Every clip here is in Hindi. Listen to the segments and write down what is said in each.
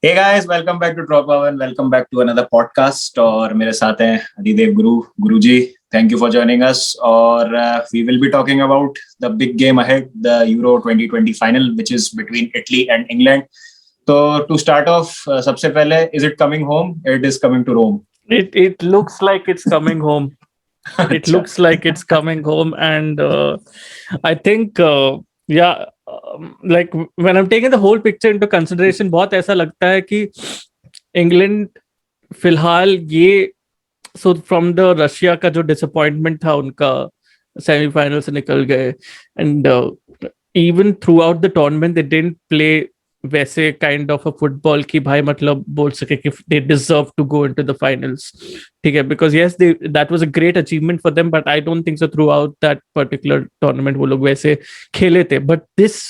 Hey guys, welcome back to Drop Power and welcome back to another podcast. और मेरे साथ हैं हरिदेव गुरुजी. Thank you for joining us. और we will be talking about the big game ahead, the Euro 2020 final, which is between Italy and England. So to start off, सबसे पहले, is it coming home? It is coming to Rome. It looks like it's coming home. It looks like it's coming home, and I think like when I'm taking the whole picture into consideration, बहुत ऐसा लगता है कि इंग्लैंड फिलहाल ये फ्रॉम द रशिया का जो डिसअपॉइंटमेंट था उनका सेमीफाइनल से निकल गए and even throughout the tournament they didn't play वैसे काइंड ऑफ अ फुटबॉल की भाई मतलब बोल सके कि they deserve to go into the finals. ठीक है, because yes that was a great achievement for them, but I don't think so throughout that particular tournament वो लोग वैसे खेले थे. बट दिस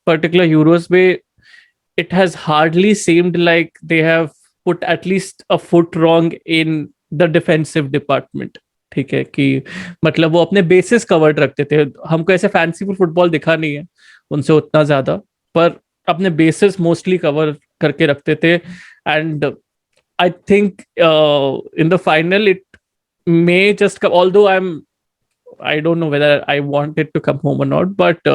पर्टिकुलर यूरोस में it has hardly seemed like they have put at least a foot wrong in the defensive department. ठीक है कि मतलब वो अपने बेसिस कवर्ड रखते थे. हमको ऐसे फैंसीफुल फुटबॉल दिखा नहीं है उनसे उतना ज्यादा, पर अपने बेसिस मोस्टली कवर करके रखते थे. And I think in the final it may just come, although I don't know whether I want it to come home or not, but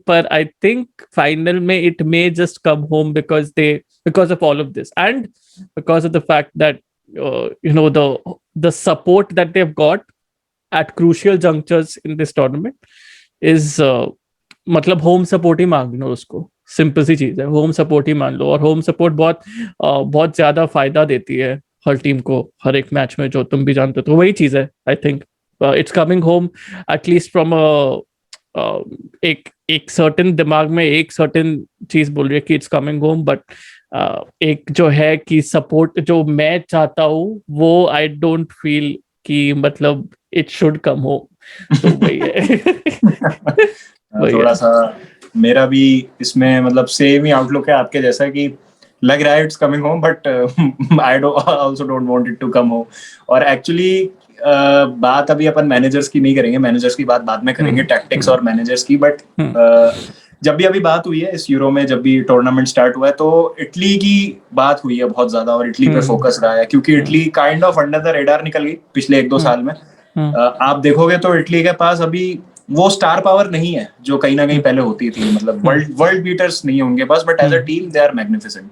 but I think final it may just come home because of all of this, and because of the fact that the support that they've got at crucial junctures in this tournament is मतलब होम सपोर्ट ही मान लो उसको. सिंपल सी चीज है, होम सपोर्ट ही मान लो. और होम सपोर्ट बहुत ज्यादा फायदा देती है हर टीम को हर एक मैच में, जो तुम भी जानते हो. तो वही चीज है. I think it's coming home at least from एक सर्टेन दिमाग में एक सर्टेन चीज बोल रही है कि इट्स कमिंग होम. बट एक जो है कि सपोर्ट जो मैं चाहता हूँ वो आई डोंट फील कि मतलब इट शुड कम होम. तो वही है. थोड़ा सा मेरा भी इसमें मतलब सेम ही आउटलुक है आपके जैसा कि लग रहा है it's coming home, but I also don't want it to come home. और एक्चुअली बात अभी अपन मैनेजर्स की नहीं करेंगे, मैनेजर्स की बात बाद में करेंगे, टैक्टिक्स और मैनेजर्स की. बट जब भी अभी बात हुई है इस यूरो में, जब भी टूर्नामेंट स्टार्ट हुआ है, तो इटली की बात हुई है बहुत ज्यादा और इटली पे फोकस रहा है, क्योंकि Italy kind of under the radar निकल गई पिछले 1-2 साल में. आप देखोगे तो इटली के पास अभी वो स्टार पावर नहीं है जो कहीं ना कहीं पहले होती थी. मतलब वर्ल्ड बीटर्स नहीं है उनके पास, but as a team they are magnificent.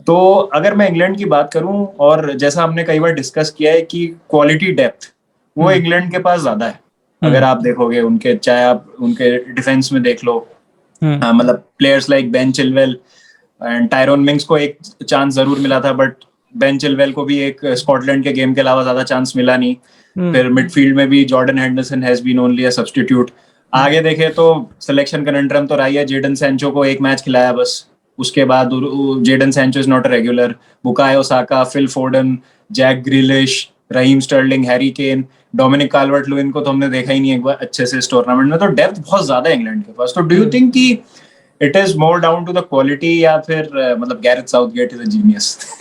तो अगर मैं इंग्लैंड की बात करूं, और जैसा हमने कई बार डिस्कस किया है कि क्वालिटी डेप्थ वो इंग्लैंड के पास ज्यादा है. अगर आप देखोगे उनके, चाहे आप उनके डिफेंस में देख लो, मतलब players like Ben Chilwell and Tyrone Mings को एक चांस जरूर मिला था, बट बेन चिलवेल को भी एक स्कॉटलैंड के गेम के अलावा ज्यादा चांस मिला नहीं. फिर मिडफील्ड में भी Jordan Henderson has been only a substitute. आगे देखे तो सिलेक्शन कनंड्रम तो रही है. जेडन सैंचो को एक मैच खिलाया बस, उसके बाद Jadon Sancho is not a regular. Bukayo Saka, Phil Foden, Jack Grealish, Raheem Sterling, Harry Kane, Dominic Calvert Lewin को तो हमने देखा ही नहीं एक बार अच्छे से इस टूर्नामेंट में. तो डेप्थ बहुत ज्यादा है इंग्लैंड के पास. तो डू यू थिंक कि it is more down to the quality, या फिर मतलब Gareth Southgate is a genius?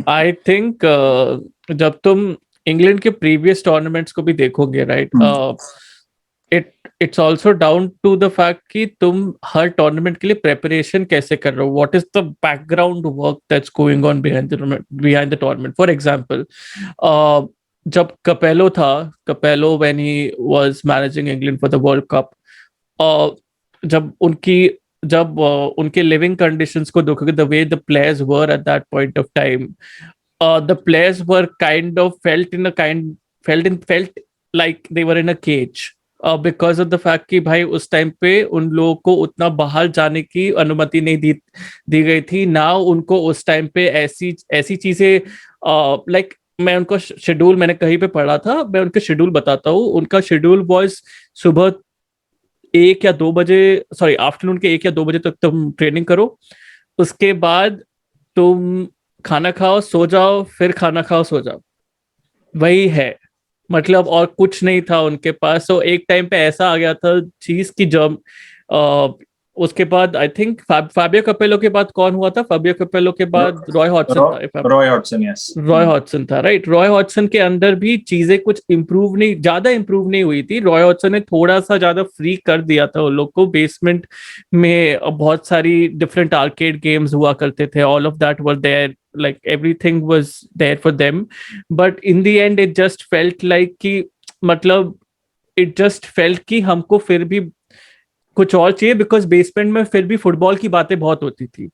I think जब तुम इंग्लैंड के प्रीवियस टूर्नामेंट्स को भी देखोगे, right, it's also down to the fact कि तुम हर टूर्नामेंट के लिए प्रेपरेशन कैसे कर रहे हो. What is the background work that's going on behind the tournament. For example, जब Capello when he was managing England for the world cup, जब उनके लिविंग कंडीशंस को देखोगे, the way the players were at that point of time, the players were kind of felt like they were in a cage, because of the fact कि भाई उस टाइम पे उन लोगों को उतना बाहर जाने की अनुमति नहीं दी गई थी ना. उनको उस टाइम पे ऐसी चीजें लाइक मैं उनको शेड्यूल मैंने कहीं पे पढ़ा था, मैं उनका शेड्यूल बताता हूँ. उनका शेड्यूल वॉज सुबह 1 या 2 बजे, सॉरी आफ्टरनून के 1 या 2 बजे तक तुम ट्रेनिंग करो, उसके बाद तुम खाना खाओ, सो जाओ, फिर खाना खाओ, सो जाओ. वही है मतलब, और कुछ नहीं था उनके पास. तो एक टाइम पे ऐसा आ गया था चीज की जब उसके बाद आई थिंक फाबियो कैपेलो के बाद कौन हुआ था? फाबियो कैपेलो के बाद रॉय हॉडसन था। Roy Hodson, yes, Roy Hodson था, राइट। रॉय हॉडसन के अंदर भी चीजें कुछ ज्यादा इंप्रूव नहीं हुई थी। रॉय हॉडसन ने थोड़ा सा ज्यादा फ्री कर दिया था उन लोग को। बेसमेंट में बहुत सारी डिफरेंट आर्केड गेम्स हुआ करते थे, all of that were there, like everything was there for them, but in the end it just felt like कि मतलब it just felt कि हमको फिर भी कुछ और चाहिए, बिकॉज बेसमेंट में फिर भी फुटबॉल की बातें बहुत होती थी।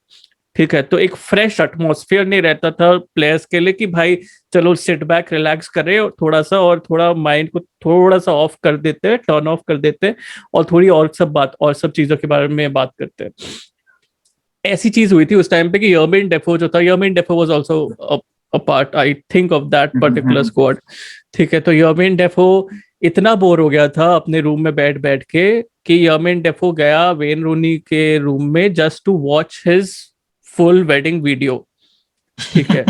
ठीक है, तो एक फ्रेश एटमॉस्फेयर नहीं रहता था प्लेयर्स के लिए कि भाई चलो सिट बैक रिलैक्स करें और थोड़ा माइंड को थोड़ा सा ऑफ कर देते हैं, टर्न ऑफ कर देते हैं, और थोड़ी और सब चीजों के बारे में बात करते हैं। ऐसी चीज हुई थी उस टाइम पे कि यर्मिन डेफो जो था, Jermain Defoe was also a part I think of that particular squad. ठीक है, तो यर्मिन डेफो इतना बोर हो गया था अपने रूम में बैठ बैठ के कि यर्मिन डेफो गया वेन रूनी के रूम में just to watch his full wedding video. ठीक है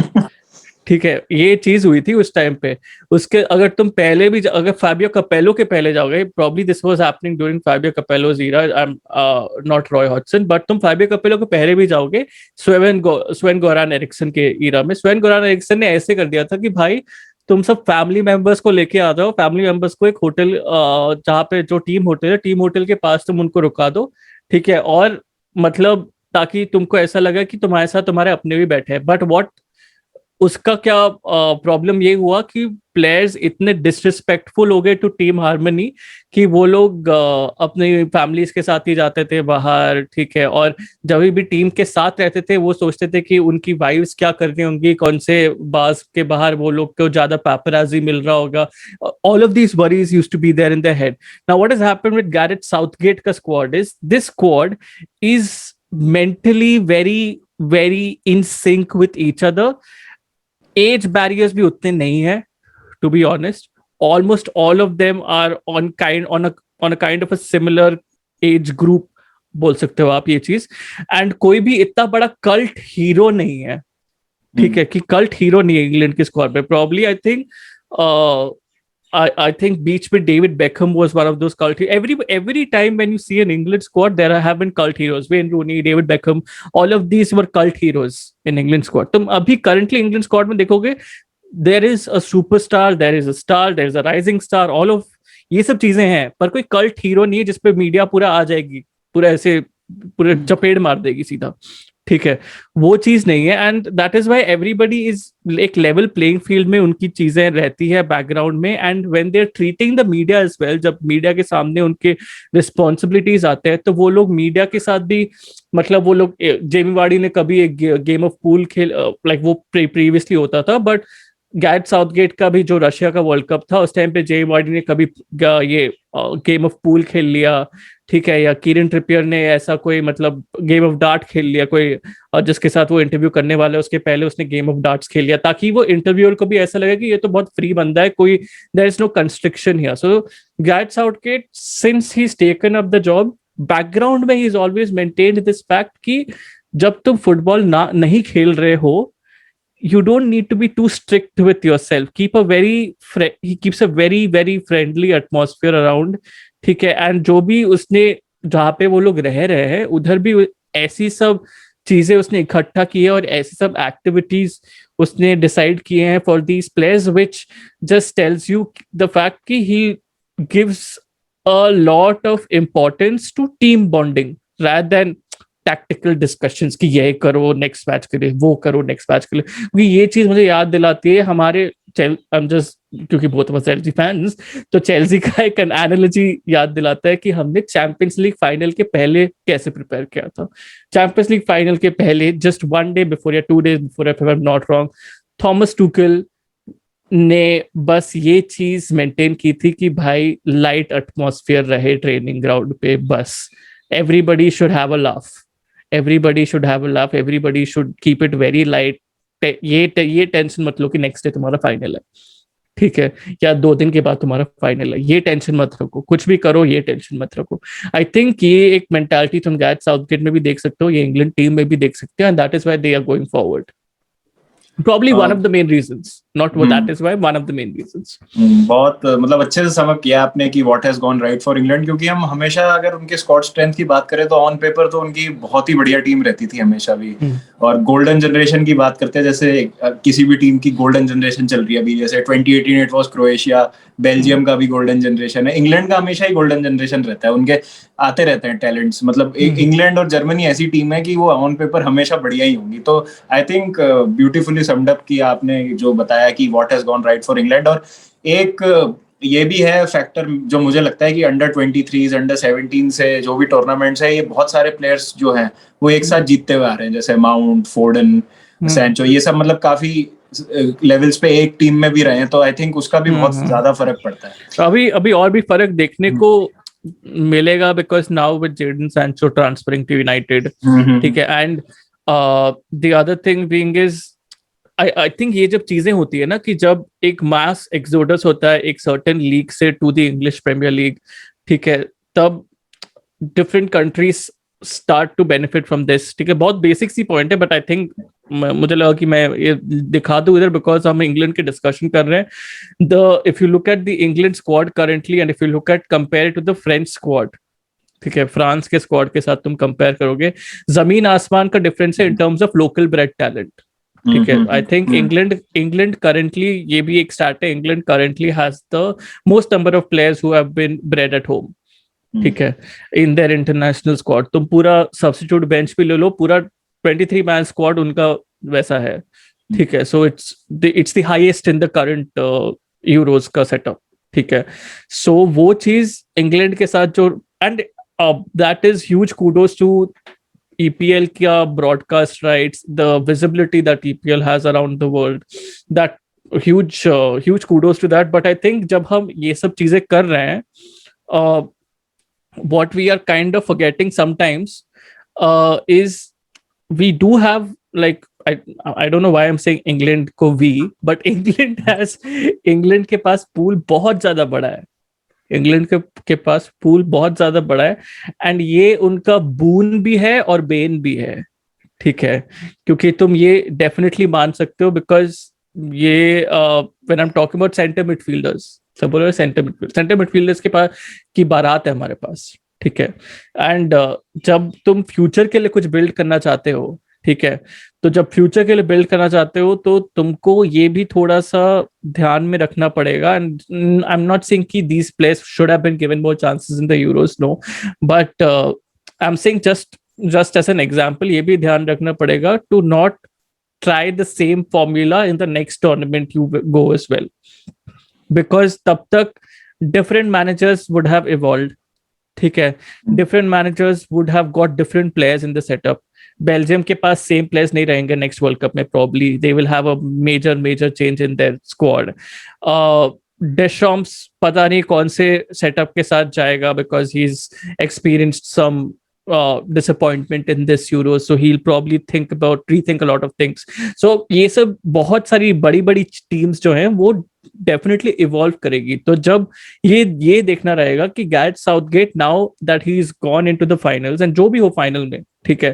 ठीक है, ये चीज हुई थी उस टाइम पे। उसके अगर तुम पहले भी अगर फाबियो कैपेलो के पहले जाओगे, probably this was happening during Fabio Capello's era, I am not Roy Hodgson, but तुम फाबियो कैपेलो के पहले भी जाओगे स्वेन गोरान एरिक्सन के ईरा में, स्वेन गोरान एरिक्सन ने ऐसे कर दिया था कि भाई तुम सब फैमिली मेंबर्स को लेके आ जाओ, फैमिली मेंबर्स को एक होटल जहाँ पे जो टीम होटल के पास तुम उनको रुका दो। ठीक है, और मतलब ताकि तुमको ऐसा लगे कि तुम्हारे साथ तुम्हारे अपने भी बैठे हैं। बट व्हाट उसका क्या प्रॉब्लम ये हुआ कि प्लेयर्स इतने डिसरिस्पेक्टफुल हो गए टू टीम हार्मनी कि वो लोग अपनी फैमिलीज के साथ ही जाते थे बाहर। ठीक है, और जब भी टीम के साथ रहते थे वो सोचते थे कि उनकी वाइफ्स क्या कर रही होंगी, कौन से बाज के बाहर वो लोग को ज्यादा पैपराजी मिल रहा होगा। All of these worries used to be there in their head. Now what has happened with Gareth Southgate का squad is this squad is mentally very in sync with each other. Age barriers भी उतने नहीं है, to be honest. Almost all of them are on a kind of a similar age group, बोल सकते हो आप ये चीज। एंड कोई भी इतना बड़ा कल्ट हीरो नहीं है। ठीक है, कि कल्ट हीरो नहीं है इंग्लैंड के स्क्वाड में। Probably I think I think beach with David Beckham was one of those cult. Every time when you see an England squad, there have been cult heroes. Wayne Rooney, David Beckham, all of these were cult heroes in England squad. तुम अभी currently England squad में देखोगे, there is a superstar, there is a star, there is a rising star. All of ये सब चीजें हैं, पर कोई cult hero नहीं है जिसपे मीडिया पूरा आ जाएगी, पूरा ऐसे पूरे चपेट मार देगी सीधा। ठीक है, वो चीज नहीं है। And that is why everybody is एक लेवल प्लेइंग फील्ड में उनकी चीजें रहती है बैकग्राउंड में। And when they are treating the media as well, जब मीडिया के सामने उनके रिस्पॉन्सिबिलिटीज आते हैं तो वो लोग मीडिया के साथ भी, मतलब वो लोग, जेमी वार्डी ने कभी एक गेम ऑफ पूल खेल, लाइक वो प्रीवियसली होता था, बट गैरेट साउथगेट का भी जो रशिया का वर्ल्ड कप था उस टाइम पे जेमी वार्डी ने कभी ये गेम ऑफ पूल खेल लिया। ठीक है, या कीरन ट्रिपियर ने ऐसा कोई मतलब गेम ऑफ डार्ट खेल लिया कोई, और जिसके साथ वो इंटरव्यू करने वाला है उसके पहले उसने गेम ऑफ डार्ट्स खेल लिया, ताकि वो इंटरव्यूअर को भी ऐसा लगे कि ये तो बहुत फ्री बंदा है, कोई there is no constriction here. So Gareth Southgate, since he is taken up the job, background में he is always maintained this fact कि जब तुम फुटबॉल नहीं खेल रहे हो, you don't need to be too strict with yourself. He keeps a very friendly atmosphere around. ठीक है, एंड जो भी उसने जहाँ पे वो लोग रह रहे हैं उधर भी ऐसी सब चीजें उसने इकट्ठा की है और ऐसी सब एक्टिविटीज उसने डिसाइड किए हैं for these players, which just tells you the fact कि he gives a lot of importance to team bonding rather than tactical discussions कि ये करो नेक्स्ट मैच के लिए, वो करो नेक्स्ट मैच के लिए। क्योंकि ये चीज मुझे याद दिलाती है हमारे क्योंकि बहुत ऑफ चेल्सी फैंस, तो चेल्सी का एक एनालॉजी याद दिलाता है कि हमने चैंपियंस लीग फाइनल के पहले कैसे प्रिपेयर किया था। चैंपियंस लीग फाइनल के पहले जस्ट 1 day बिफोर या 2 days before, if I am not wrong, Thomas टुकेल ने बस ये चीज मेंटेन की थी कि भाई लाइट एटमॉस्फेयर रहे ट्रेनिंग ग्राउंड पे, बस everybody should have a laugh, everybody should keep it very light. ये टेंशन मत लो कि नेक्स्ट डे तुम्हारा फाइनल है, ठीक है, या 2 दिन के बाद तुम्हारा फाइनल है, ये टेंशन मत रखो, कुछ भी करो ये टेंशन मत रखो। आई थिंक ये एक मेंटालिटी तुम गैरेट साउथगेट में भी देख सकते हो, ये इंग्लैंड टीम में भी देख सकते हो, and that is why they are going forward, probably one of the main reasons. not what that is why one of the main reasons. बहुत मतलब अच्छे से समझ किया आपने कि what has gone right for England, क्योंकि हम हमेशा अगर उनके स्क्वाड स्ट्रेंथ की बात करें तो ऑन पेपर तो उनकी बहुत ही बढ़िया टीम रहती थी हमेशा भी। और गोल्डन जनरेशन की बात करते हैं, जैसे किसी भी टीम की गोल्डन जनरेशन चल रही है अभी, जैसे 2018 इट वाज क्रोएशिया, बेल्जियम का भी गोल्डन जनरेशन है, इंग्लैंड का हमेशा ही गोल्डन जनरेशन रहता है, उनके आते रहते हैं टैलेंट्स। मतलब इंग्लैंड और जर्मनी ऐसी टीम है कि वो ऑन पेपर हमेशा बढ़िया ही होंगी। तो I think beautifully summed up किया आपने जो बताया कि what has gone right for England. और एक ये भी है फैक्टर जो मुझे लगता है कि अंडर 23 अंडर 17 से जो भी टूर्नामेंट्स है, ये बहुत सारे प्लेयर्स जो हैं वो एक साथ जीतते हुए आ रहे हैं, जैसे माउंट, फोर्डन, सैंचो, ये सब मतलब काफी लेवल्स पे एक टीम में भी रहे हैं। तो आई थिंक उसका भी बहुत ज्यादा फर्क पड़ता है। अभी और भी फर्क देखने को मिलेगा because now with Jadon Sancho transferring to United, ठीक है। And the other thing being is I think ये जब चीजें होती है ना कि जब एक मास एक्सोडस होता है एक सर्टेन लीग से to the English Premier League, ठीक है, तब different countries start to benefit from this, ठीक है। बहुत बेसिक सी पॉइंट है बट आई थिंक मुझे लगा कि मैं ये दिखा दूं इधर बिकॉज हम इंग्लैंड की डिस्कशन कर रहे हैं। If you look at the England squad currently and if you look at compare to the French squad, ठीक है, फ्रांस के स्क्वाड के साथ तुम कंपेयर करोगे, जमीन आसमान का डिफरेंस है इन terms of local bread talent, ठीक है। आई थिंक इंग्लैंड करेंटली, ये भी एक स्टैट है, England currently has the most number of players who have been bred at home, ठीक है, इन देयर इंटरनेशनल स्क्वाड। तुम पूरा सब्स्टिट्यूट बेंच पे ले लो, पूरा 23 मैन स्क्वाड उनका वैसा है, ठीक है। So it's the highest in the current Euros का सेटअप, ठीक है। सो वो चीज इंग्लैंड के साथ जो, and that is huge kudos to EPL क्या broadcast rights, the visibility that EPL has around the world, that huge kudos to that. But I think जब हम ये सब चीजें कर रहे हैं, what we are kind of forgetting sometimes is we do have, like, I don't know why I'm saying England को we, but England के पास पूल बहुत ज्यादा बड़ा है, इंग्लैंड के पास पूल बहुत ज्यादा बड़ा है, एंड ये उनका बून भी है और बेन भी है, ठीक है। क्योंकि तुम ये डेफिनेटली मान सकते हो बिकॉज ये when I am talking about centre midfielders, सब बोल रहे सेंटर मिडफील्डर्स के पास की बारात है हमारे पास, ठीक है। एंड जब तुम फ्यूचर के लिए कुछ बिल्ड करना चाहते हो, ठीक है, तो जब फ्यूचर के लिए बिल्ड करना चाहते हो तो तुमको ये भी थोड़ा सा ध्यान में रखना पड़ेगा। And I am not saying कि these players should have been given more chances in the Euros, no, but I am saying just as an example, ये भी ध्यान रखना पड़ेगा to not try the same formula in the next tournament you go as well, because तब तक different managers would have evolved, ठीक है, different managers would have got different players in the setup. Belgium के पास सेम प्लेयर्स नहीं रहेंगे नेक्स्ट वर्ल्ड कप में, probably they will have a major change in their squad. Deschamps पता नहीं कौन से सेटअप के साथ जाएगा because he is experienced some disappointment in this Euro, so he'll probably rethink a lot of things. So ये सब बहुत सारी बड़ी टीम्स जो हैं वो डेफिनेटली इवॉल्व करेगी। तो जब ये देखना रहेगा कि Gareth Southgate, now that he is gone into the finals, and जो भी हो फाइनल में, ठीक है,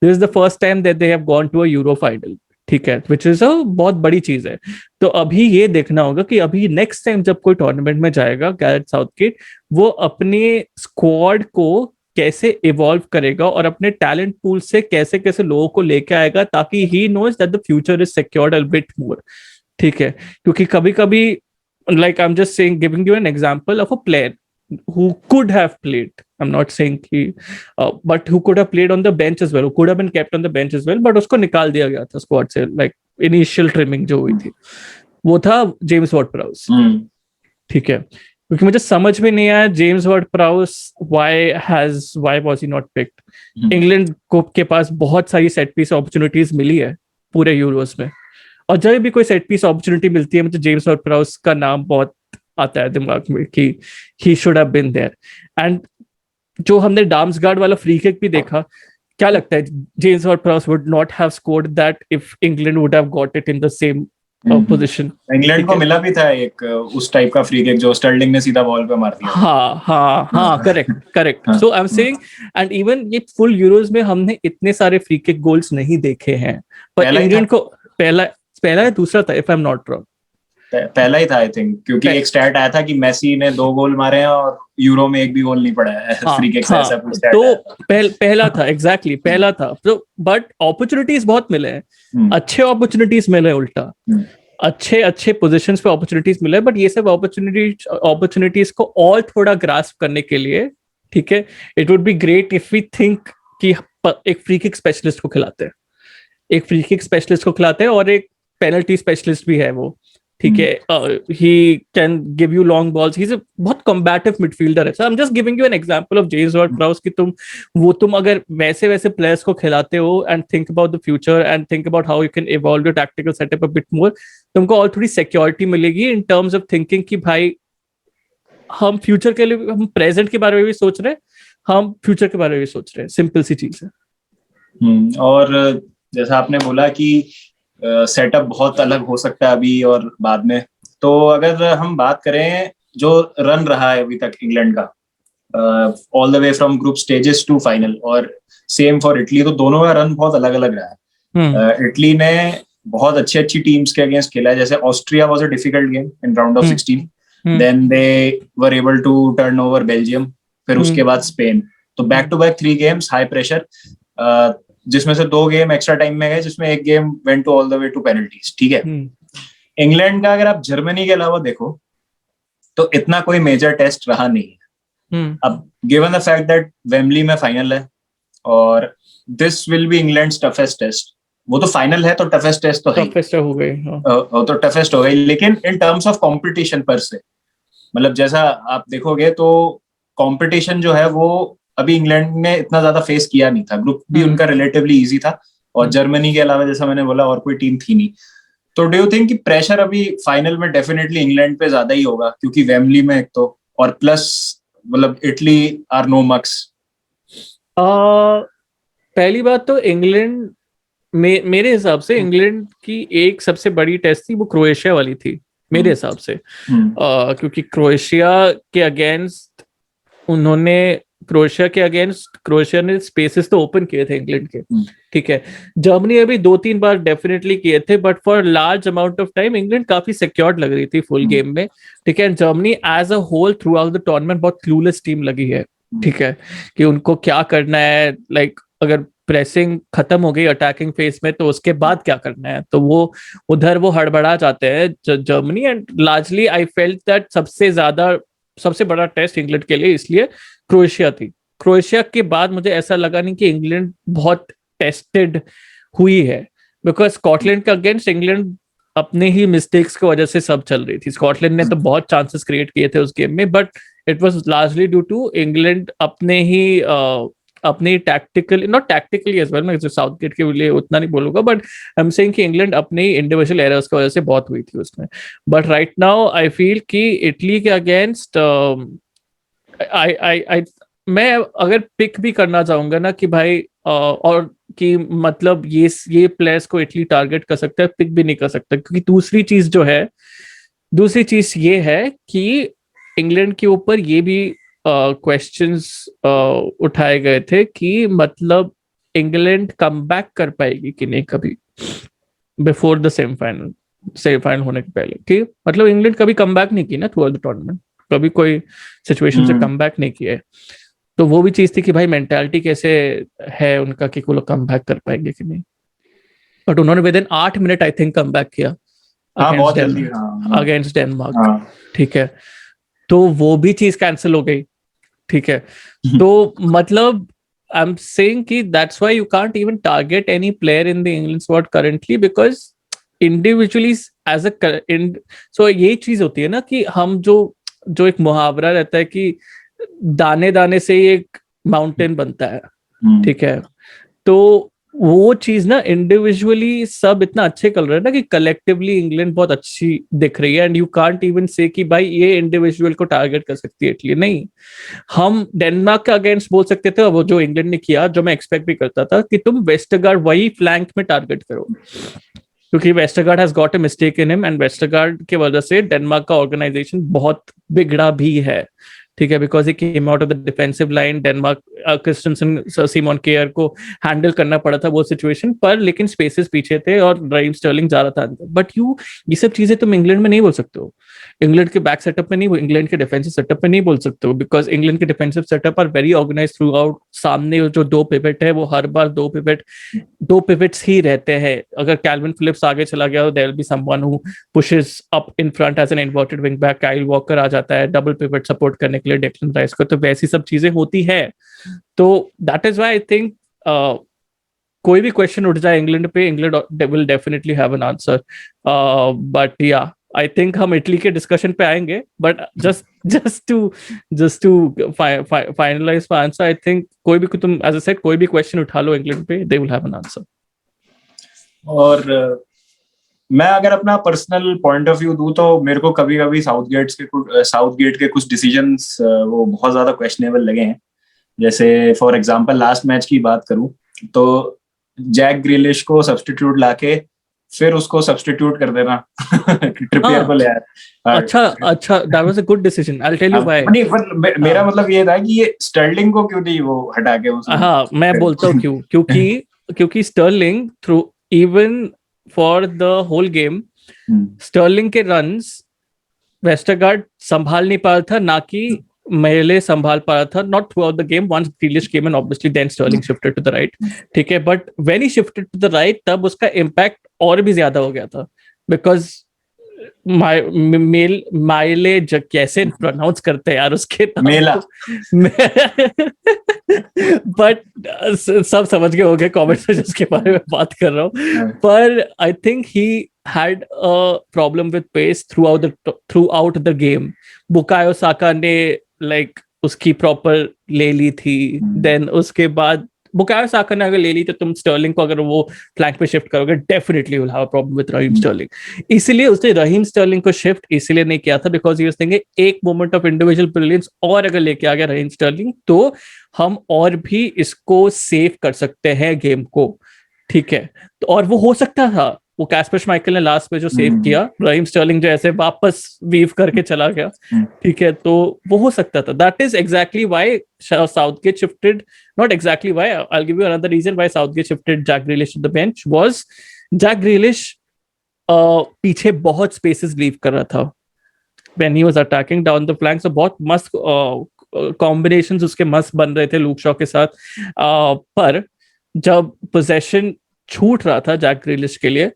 this is the first time that they have gone to a Euro final, ठीक है, विच इज अ बहुत बड़ी चीज है। तो अभी ये देखना होगा कि अभी नेक्स्ट टाइम जब कोई टूर्नामेंट में जाएगा गैरेथ साउथगेट, वो अपने स्क्वाड को कैसे इवॉल्व करेगा और अपने टैलेंट पूल से कैसे कैसे लोगों को लेके आएगा, ताकि he knows that the future is secured a bit more, ठीक है। क्योंकि कभी कभी, like I'm just saying, giving you an example of a player who could have played, I'm not saying he but who could have played on the bench as well, who could have been kept on the bench as well, but उसको निकाल दिया गया था स्क्वाड से, like initial trimming जो हुई थी, वो था जेम्स वॉर्ड प्राउस, ठीक है। क्योंकि मुझे समझ में नहीं आया James Ward Prowse why was he not picked। England को के पास बहुत सारी सेट पीस अपॉर्चुनिटीज मिली है पूरे यूरोस में, और जब भी कोई सेट पीस अपॉर्चुनिटी मिलती है मुझे जेम्स वॉर्ड प्राउस का नाम बहुत आता है दिमाग में कि he should have been there. And जो हमने डाम्सगार्ड वाला फ्री किक भी देखा, क्या लगता है James Ward Prowse would not have scored that if England would have got it in the same position. England को मिला भी था एक उस टाइप का फ्री किक जो स्टर्लिंग ने सीधा बॉल पे मार दिया। हाँ, correct. So I am saying, and even ये फुल यूरोज में हमने इतने सारे फ्री किक गोल्स नहीं देखे हैं, पर इंग्लैंड को पहला या दूसरा था, if I am not wrong. पहला ही था आई थिंक, क्योंकि एक स्टैट आया था कि मेसी ने 2 गोल मारे हैं और यूरो में एक भी गोल नहीं पड़ा है। फ्री किक से ऐसा कुछ स्टैट आया था। पहला था, एग्जैक्टली पहला था। तो बट अपॉर्चुनिटीज बहुत मिले हैं, अच्छे अपॉर्चुनिटीज मिले, उल्टा अच्छे पोजीशंस पे अपॉर्चुनिटीज मिले, बट ये सब अपॉर्चुनिटीज को और थोड़ा ग्रास्प करने के लिए, ठीक है, it would be great if we think कि एक फ्री किक स्पेशलिस्ट को खिलाते हैं, एक फ्री किक स्पेशलिस्ट को खिलाते हैं, और एक पेनल्टी स्पेशलिस्ट भी है वो, ठीक है, he can give you long balls, he is a बहुत कॉम्बैटिव मिडफील्डर है। So I am just giving you an example of James Ward Prowse कि तुम अगर वैसे प्लेयर्स को खिलाते हो and think about the future and think about how you can evolve your tactical setup a bit more, तुमको और थोड़ी सिक्योरिटी मिलेगी इन टर्म्स ऑफ थिंकिंग कि भाई हम फ्यूचर के लिए, हम प्रेजेंट के बारे में भी सोच रहे हैं, हम फ्यूचर के बारे में भी सोच रहे हैं। सिंपल सी चीज है। और जैसा आपने बोला कि सेटअप बहुत अलग हो सकता है अभी और बाद में, तो अगर हम बात करें जो रन रहा है अभी तक इंग्लैंड का, all the way from group stages to final, और सेम फॉर इटली, तो दोनों का रन बहुत अलग अलग रहा है। इटली ने बहुत अच्छी टीम्स के अगेंस्ट खेला है, जैसे Austria was a difficult game in round of 16, then they were able to turn over Belgium, फिर उसके बाद स्पेन, तो back to back 3 games high pressure, जिसमें से 2 गेम एक्स्ट्रा टाइम में गए, जिसमें एक game went to all the way to penalties, ठीक है। इंग्लैंड का अगर आप जर्मनी के अलावा देखो तो इतना कोई मेजर टेस्ट रहा नहीं है। अब given the fact that Wembley में फाइनल है और this will be England's toughest test, वो तो फाइनल है तो टफेस्ट टेस्ट तो है, टफेस्ट हो गई, तो टफेस्ट हो गई, लेकिन इन टर्म्स ऑफ कंपटीशन पर से, मतलब जैसा आप देखोगे तो कंपटीशन जो है वो अभी इंग्लैंड ने इतना ज्यादा फेस किया नहीं था, ग्रुप भी उनका रिलेटिवली इजी था, और जर्मनी के अलावा जैसा मैंने बोला और कोई टीम थी नहीं। तो डू यू थिंक कि प्रेशर अभी फाइनल में डेफिनेटली इंग्लैंड पे ज्यादा ही होगा, क्योंकि वेम्बली में एक तो, और प्लस मतलब इटली आर नो मक्स। पहली बात तो इंग्लैंड मेरे हिसाब से इंग्लैंड की एक सबसे बड़ी टेस्ट थी, वो क्रोएशिया वाली थी मेरे हिसाब से, क्योंकि क्रोएशिया ने स्पेसेस तो ओपन किए थे इंग्लैंड के, ठीक है। जर्मनी अभी 2-3 बार डेफिनेटली किए थे, but for large amount of time England काफी सिक्योर्ड लग रही थी फुल गेम में, ठीक है। Germany as a whole throughout the tournament बहुत क्लूलेस टीम लगी है, ठीक है, कि उनको क्या करना है, लाइक अगर प्रेसिंग खत्म हो गई अटैकिंग फेज में तो उसके बाद क्या करना है, तो वो उधर वो हड़बड़ा जाते हैं Germany. And largely I felt that सबसे बड़ा टेस्ट इंग्लैंड के लिए इसलिए क्रोएशिया थी। क्रोएशिया के बाद मुझे ऐसा लगा नहीं कि इंग्लैंड बहुत टेस्टेड हुई है, बिकॉज स्कॉटलैंड के अगेंस्ट इंग्लैंड अपने ही मिस्टेक्स की वजह से सब चल रही थी। स्कॉटलैंड ने तो बहुत चांसेस क्रिएट किए थे उस गेम में, but it was largely due to England अपने tactical, not tactically as well, मैं साउथगेट के लिए उतना नहीं बोलूंगा, बट आई एम सेइंग कि इंग्लैंड अपने इंडिविजुअल एरर्स की वजह से बहुत हुई थी उसमें। But right now I feel कि इटली के अगेंस्ट मैं अगर पिक भी करना चाहूंगा ना कि भाई और कि मतलब ये प्लेयर्स को इटली टारगेट कर सकता है, पिक भी नहीं कर सकता, क्योंकि दूसरी चीज ये है कि इंग्लैंड के ऊपर ये भी क्वेश्चंस उठाए गए थे कि मतलब इंग्लैंड कमबैक कर पाएगी कि नहीं कभी बिफोर द सेमीफाइनल होने के पहले, कि मतलब इंग्लैंड कभी कमबैक नहीं की ना थ्रू आउट द टूर्नामेंट, कभी कोई सिचुएशन से कमबैक नहीं किया है। तो वो भी चीज थी कि भाई मेंटालिटी कैसे है उनका कि वो लोग कमबैक कर पाएंगे कि नहीं, बट उन्होंने with in 8 minute I think comeback किया अगेंस्ट डेनमार्क, ठीक है। तो वो भी चीज कैंसिल हो गई, ठीक है। तो मतलब आई एम सेइंग कि that's why you can't even target any player in the England squad currently, because individually as a so ये चीज होती है ना कि हम जो एक मुहावरा रहता है कि दाने दाने से ही एक माउंटेन बनता है, ठीक है। तो वो चीज ना इंडिविजुअली सब इतना अच्छे कर रहे हैं ना कि कलेक्टिवली इंग्लैंड बहुत अच्छी दिख रही है, एंड यू कांट इवन से कि भाई ये इंडिविजुअल को टारगेट कर सकती है इटली, नहीं। हम डेनमार्क के अगेंस्ट बोल सकते थे, वो जो इंग्लैंड ने किया, जो मैं एक्सपेक्ट भी करता था कि तुम वेस्टरगार्ड वही फ्लैंक में टारगेट करो, क्योंकि Westergaard has got a mistake in him, and Westergaard की वजह से डेनमार्क का ऑर्गेनाइजेशन बहुत बिगड़ा भी है, ठीक है, because he came out of the defensive line, Denmark Christensen Simon Kjaer को हैंडल करना पड़ा था वो सिचुएशन पर, लेकिन स्पेसेस पीछे थे और रहीम स्टर्लिंग जा रहा था अंदर। बट ये सब चीजें तुम इंग्लैंड में नहीं बोल सकते हो, इंग्लैंड के बैक सेटअप में नहीं, इंग्लैंड के डिफेंसिव सेटअप में नहीं बोल सकते हो, बिकॉज इंग्लैंड के defensive setup are very organise throughout. सामने जो 2 पिवट है वो हर बार 2 पिवट्स ही रहते हैं। अगर कैल्विन फिलिप्स आगे चला गया तो there will be someone who pushes up in front as an inverted wing back, Kyle Walker आ जाता है डबल पिवट सपोर्ट करने के लिए डेक्लन राइस को, तो वैसी सब चीजें होती है। तो that is why I think कोई भी क्वेश्चन उठ जाए इंग्लैंड पे, England will definitely have an answer. But या आई थिंक हम इटली के डिस्कशन पे आएंगे, but just to finalise my answer, I think कोई भी तुम एज आई सेड कोई भी क्वेश्चन उठा लो इंग्लैंड पे, दे विल हैव एन आंसर। और मैं अगर अपना पर्सनल पॉइंट ऑफ व्यू दूं तो मेरे को कभी कभी साउथगेट के कुछ डिसीजंस वो बहुत ज्यादा क्वेश्चनेबल लगे हैं। जैसे फॉर एग्जांपल लास्ट मैच की बात करूं तो जैक ग्रिलिश को सब्स्टिट्यूट लाके फिर उसको सब्स्टिट्यूट कर देना ट्रिपियर को ले आया। अच्छा that was a good decision, I will tell you why. नहीं मेरा मतलब ये था कि ये स्टर्लिंग को क्यों नहीं वो हटा के उसको। हाँ, मैं बोलता हूँ क्यों, क्योंकि Sterling through even for the whole game Sterling के रन्स वेस्टरगार्ड संभाल नहीं पा रहा था, ना कि मेले संभाल पा रहा था, not throughout the game. Once Grealish came and obviously then Sterling shifted to the right, ठीक है, but when he shifted to the right तब उसका इम्पैक्ट और भी ज्यादा हो गया था, बिकॉज माइले कैसे प्रोनाउंस करते हैं यार उसके मेला बट सब समझ गए होंगे कमेंट्स में जिसके बारे में बात कर रहा हूँ। पर आई think he had a problem with pace throughout the game. Bukayo Saka ने like उसकी प्रॉपर ले ली थी, देन उसके बाद बुकायो साका ने अगर ले ली तो तुम स्टर्लिंग को अगर वो फ्लैंक पे शिफ्ट करोगे definitely will have a problem with Raheem Sterling. इसीलिए उसने रहीम स्टर्लिंग को शिफ्ट इसलिए नहीं किया था बिकॉज ही वाज थिंकिंग एक मोमेंट ऑफ इंडिविजुअल ब्रिलियंस और अगर लेके आ गया रहीम स्टर्लिंग तो हम और भी इसको सेव कर सकते हैं गेम को, ठीक है। तो और वो हो सकता था, वो कैस्पर श्माइकल ने लास्ट में जो सेव किया, रहीम स्टर्लिंग जो ऐसे वापस वीव करके चला गया, ठीक है, तो वो हो सकता था। That is exactly why Southgate shifted, not exactly why, I will give you another reason why Southgate shifted Jack Grealish to the bench was Jack Grealish पीछे बहुत स्पेसेस लीव कर रहा था when he was attacking down the flanks, बहुत मस्त कॉम्बिनेशंस उसके मस्त बन रहे थे लूक शॉ के साथ, पर जब पोजेशन छूट रहा था जैक ग्रिलिश के लिए,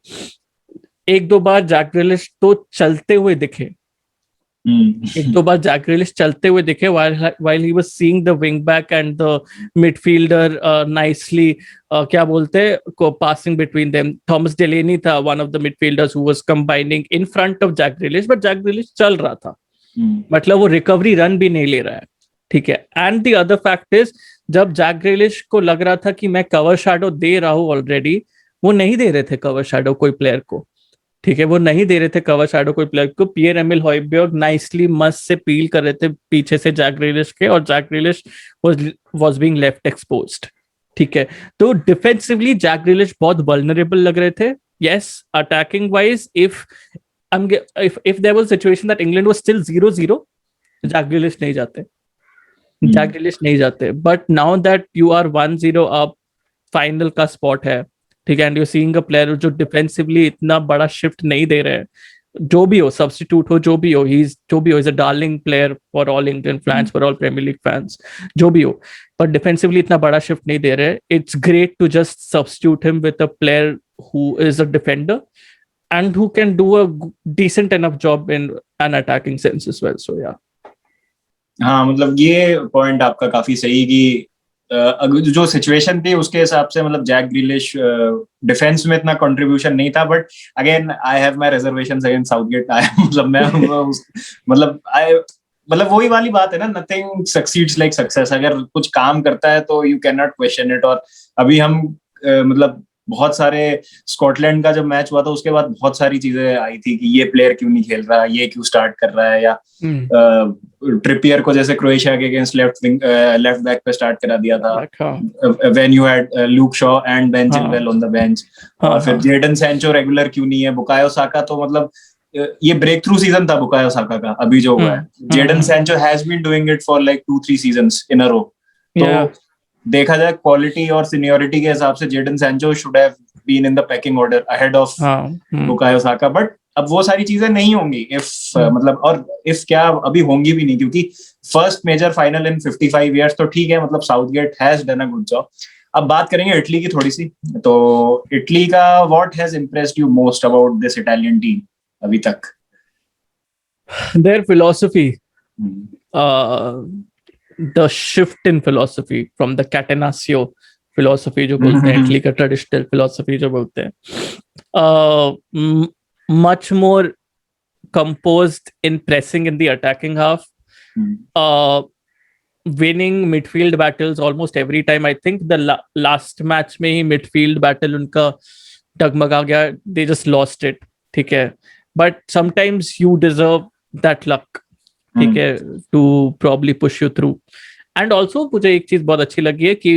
एक दो बार जैक ग्रिलिश तो चलते हुए दिखे, एक दो बार जैक ग्रिलिश चलते हुए दिखे while he was seeing the wing back and the midfielder nicely क्या बोलते को passing between them. Thomas Delaney था one of the midfielders who was combining in front of Jack Grealish, but Jack Grealish चल रहा था, मतलब वो रिकवरी रन भी नहीं ले रहा है, ठीक है। And the other fact is जब जैक ग्रिलिश को लग रहा था कि मैं कवर शैडो दे रहा हूं ऑलरेडी, वो नहीं दे रहे थे कवर शैडो कोई प्लेयर को, ठीक है, वो नहीं दे रहे थे कवर शैडो कोई प्लेयर को। पियर एमिल हॉयबर्ग नाइसली मस्त से पील कर रहे थे पीछे से जैक ग्रिलिश के, और Jack Grealish was being left exposed, ठीक है। तो डिफेंसिवली जैक ग्रिलिश बहुत वल्नरेबल लग रहे थे। Yes, attacking wise if there was a situation that England was still 0-0, Jack Grealish नहीं जाते, जैक ग्रिलिश नहीं जाते। But now that you are 1-0 up, final का स्पॉट है, ठीक है, and you seeing a player जो डिफेंसिवली इतना बड़ा शिफ्ट नहीं दे रहे हैं, जो भी हो, सब्स्टिट्यूट हो, जो भी हो, is a darling player for all Indian fans, for all Premier League fans, जो भी हो, पर डिफेंसिवली इतना बड़ा शिफ्ट नहीं दे रहे। It's great to just substitute him with a player who is a defender and who can do a decent enough job in an attacking sense as well. So yeah. हाँ, मतलब ये पॉइंट आपका काफी सही कि जो सिचुएशन थी उसके हिसाब से मतलब जैक ग्रिलिश डिफेंस में इतना कंट्रीब्यूशन नहीं था, but again I have my reservations against Southgate. मतलब मैं मतलब वही वाली बात है ना, नथिंग सक्सीड्स लाइक सक्सेस। अगर कुछ काम करता है तो you can not question it. और अभी हम मतलब बहुत सारे स्कॉटलैंड का जब मैच हुआ था उसके बाद बहुत सारी चीजें आई थी कि ये प्लेयर क्यों नहीं खेल रहा, ये क्यों स्टार्ट कर रहा है, या ट्रिपियर को जैसे क्रोएशिया के अगेंस्ट लेफ्ट बैक पे स्टार्ट करा दिया था when you had Luke Shaw and Ben Chilwell on the bench. और फिर जेडन सैंचो रेगुलर क्यों नहीं है, बुकायो साका तो मतलब ये ब्रेक थ्रू सीजन था बुकायो साका का अभी जो हुआ है. Jadon Sancho has been doing it for like 2-3 seasons in a row. तो देखा जाए क्वालिटी और सीनियरिटी के हिसाब से Jadon Sancho should have been in the pecking order ahead of Bukayo Saka. But अब वो सारी चीजें नहीं होंगी इफ मतलब, और इफ क्या अभी होंगी भी नहीं, क्योंकि first major final in 55 years तो ठीक है, मतलब Southgate has done a good job. अब बात करेंगे इटली की थोड़ी सी. तो इटली का what has impressed you most about this Italian team अभी तक? Their philosophy, the shift in philosophy from the Catenaccio philosophy जो बोलते हैं, इटली का ट्रेडिशनल philosophy जो बोलते हैं, much more composed in pressing in the attacking half, winning midfield battles almost every time. I think the last match में ही midfield battle उनका डगमगा गया, they just lost it. ठीक है, but sometimes you deserve that luck, ठीक है, to probably push you through. And also मुझे एक चीज बहुत अच्छी लगी है कि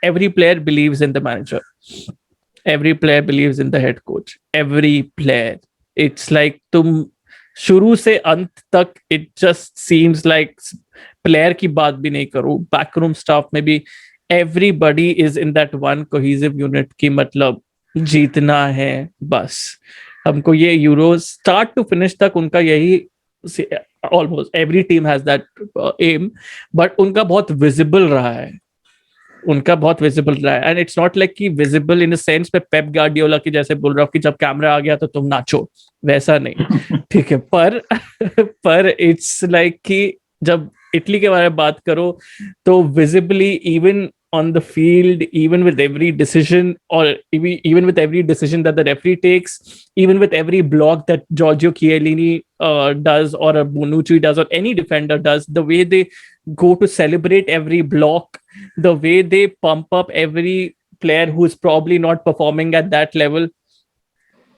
every player believes in the manager, every player believes in the head coach, every player. It's like तुम शुरू से अंत तक it just seems like player की बात भी नहीं करो, backroom staff में भी everybody is in that one cohesive unit की मतलब जीतना है बस. हमको ये यूरोस स्टार्ट टू फिनिश तक उनका यही, almost every team has that aim, but उनका बहुत विजिबल रहा है, उनका बहुत विजिबल रहा है. एंड इट्स नॉट लाइक कि विजिबल इन अ सेंस पे पेप गार्डियोला की जैसे बोल रहा हूँ कि जब कैमरा आ गया तो तुम नाचो, वैसा नहीं, ठीक है. पर इट्स लाइक कि जब इटली के बारे में बात करो तो visibly even on the field, even with every decision, or even with every decision that the referee takes, even with every block that Giorgio Chiellini does, or a Bonucci does, or any defender does, the way they go to celebrate every block, the way they pump up every player who's probably not performing at that level,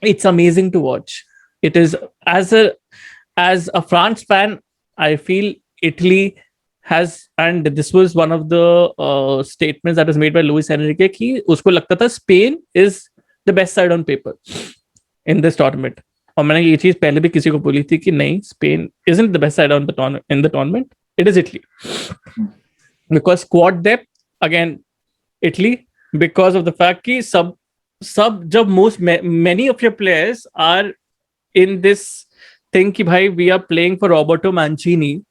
it's amazing to watch. It is, as a France fan, I feel Italy has, and this was one of the statements that was made by Luis Enrique, कि उसको लगता था Spain is the best side on paper in this tournament. और मैंने ये चीज पहले भी किसी को बोली थी कि नहीं, Spain isn't the best side on the in the tournament. It is Italy, because squad depth, again Italy, because of the fact कि सब जब many of your players are in this thing कि भाई we are playing for Roberto Mancini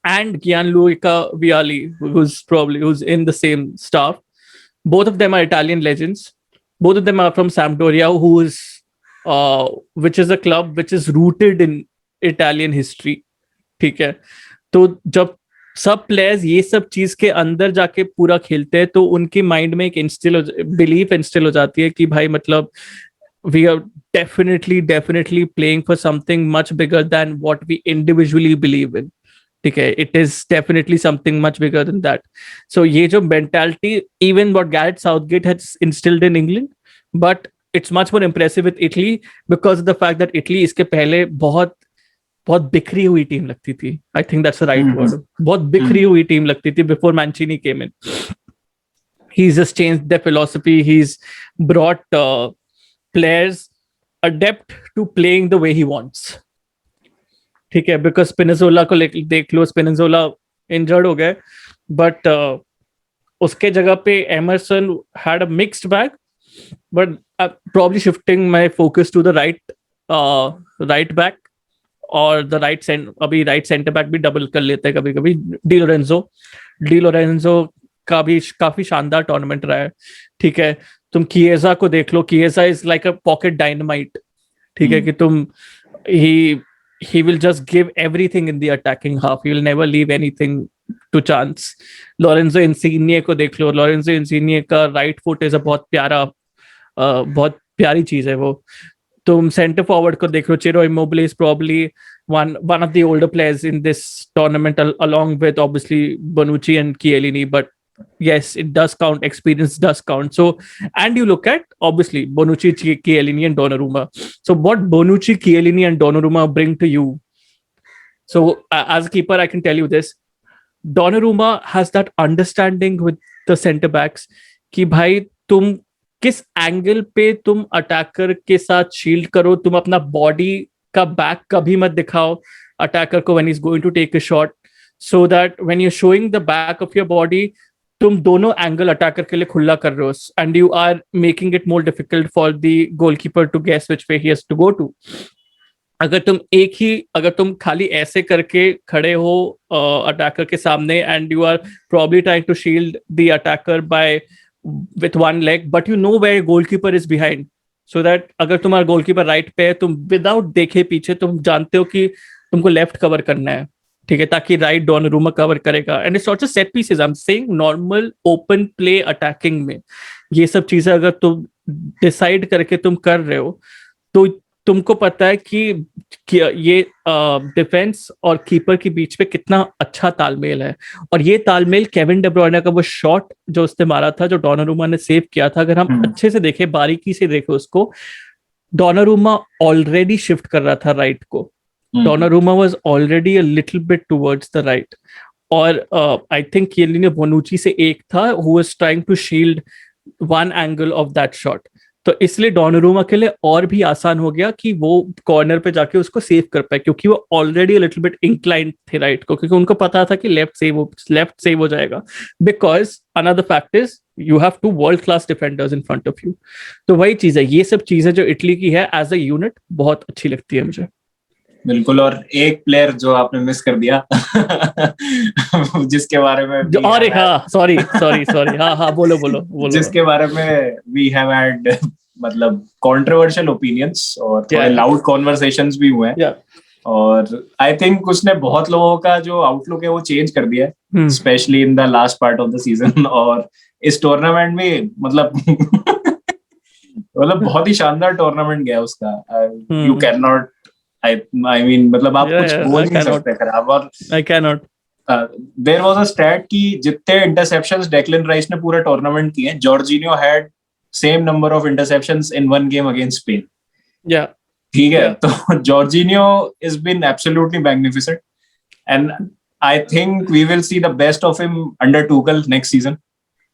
and Gianluca Vialli, who's in the same staff. Both of them are Italian legends. Both of them are from Sampdoria, which is a club which is rooted in Italian history. ठीक है, तो जब सब प्लेयर्स ये सब चीज के अंदर जाके पूरा खेलते हैं तो उनके माइंड में एक बिलीफ इंस्टिल हो जाती है कि भाई मतलब we are definitely playing for something much bigger than what we individually believe in. ठीक है, it is definitely something much bigger than that. So ये जो mentality, even what Gareth Southgate has instilled in England, but it's much more impressive with Italy because of the fact that Italy इसके पहले बहुत बिखरी हुई टीम लगती थी. I think that's the right word. बहुत बिखरी हुई टीम लगती थी before Mancini came in. He's just changed their philosophy. He's brought players adept to playing the way he wants. ठीक है, बिकॉज स्पिनोज़ोला को देख लो, स्पिनोज़ोला इंजर्ड हो गए, बट उसके जगह पे Emerson had a mixed bag, but probably shifting my focus to the right back और द अभी राइट सेंटर बैक भी डबल कर लेते हैं कभी कभी. डी लोरेंजो का भी काफी शानदार टूर्नामेंट रहा है. ठीक है, तुम किएजा को देख लो, Chiesa is like a pocket dynamite. ठीक है, कि तुम he will just give everything in the attacking half. He will never leave anything to chance. Lorenzo Insigne को देख लो, Lorenzo Insigne का राइट फुट इज बहुत बहुत प्यारी चीज है वो. तुम सेंटर फॉरवर्ड को देख लो, Ciro Immobile is probably one of the older players in this tournament, along with obviously Bonucci and Chiellini, but yes, it does count. Experience does count. So, and you look at obviously Bonucci, Chiellini, and Donnarumma. So, what Bonucci, Chiellini, and Donnarumma bring to you? So, as a keeper, I can tell you this: Donnarumma has that understanding with the centre backs. कि भाई तुम किस एंगल पे तुम अटैकर के साथ शील्ड करो, तुम अपना बॉडी का बैक कभी मत दिखाओ अटैकर को when he is going to take a shot, so that when you are showing the back of your body तुम दोनों एंगल अटैकर के लिए खुला कर रहे हो, and you are making it more difficult for the goalkeeper to guess which way he has to go to. अगर तुम खाली ऐसे करके खड़े हो अटैकर के सामने and you are probably trying to shield the attacker by with one leg, but you know where goalkeeper is behind, so that अगर तुम्हारा गोलकीपर राइट पे है, तुम विदाउट देखे पीछे तुम जानते हो कि तुमको लेफ्ट कवर करना है, ठीक है, ताकि राइट डोनारूमा कवर करेगा। And it's not just set pieces, I am saying normal open play attacking में ये सब चीजें अगर तुम डिसाइड करके तुम कर रहे हो तो तुमको पता है कि ये डिफेंस और कीपर के बीच में कितना अच्छा तालमेल है। और ये तालमेल केविन डे ब्रुयने का वो शॉट जो उसने मारा था, जो डोनारूमा ने सेव किया था, अगर हम अच्छे से देखें, बारीकी से देखें उसको, डोनारूमा ऑलरेडी शिफ्ट कर रहा था राइट को, Donnarumma was already a little bit towards the right, और आई थिंक येलिनी बोनुची से एक था who was trying to shield one angle of that shot, तो इसलिए डोनारूमा के लिए और भी आसान हो गया कि वो कॉर्नर पे जाके उसको सेव कर पाए, क्योंकि वो ऑलरेडी लिटिल बिट इंक्लाइंड थे राइट को, क्योंकि उनको पता था कि लेफ्ट सेव हो जाएगा, because another fact is you have two world class defenders in front of you. तो वही चीज है, ये सब चीजें जो इटली की है एज अ यूनिट बहुत अच्छी लगती है मुझे। बिल्कुल। और एक प्लेयर जो आपने मिस कर दिया जिसके बारे में और हाँ सॉरी हाँ बोलो जिसके बारे में वी हैव हैड मतलब कंट्रोवर्शियल ओपिनियंस और थोड़े लाउड कॉन्वर्सेशंस भी हुए हैं, और आई थिंक उसने बहुत लोगों का जो आउटलुक है वो चेंज कर दिया है, specially in the last part of the season. और इस टूर्नामेंट में मतलब बहुत ही शानदार टूर्नामेंट गया उसका, you can not I mean मतलब आप कुछ बोल नहीं सकते खराब। और I cannot. There was a stat कि जितने interceptions Declan Rice ने पूरा टूर्नामेंट किए, Jorginho had same number of interceptions in one game against Spain. Yeah. ठीक है, तो Jorginho has been absolutely magnificent, and I think we will see the best of him under Tuchel next season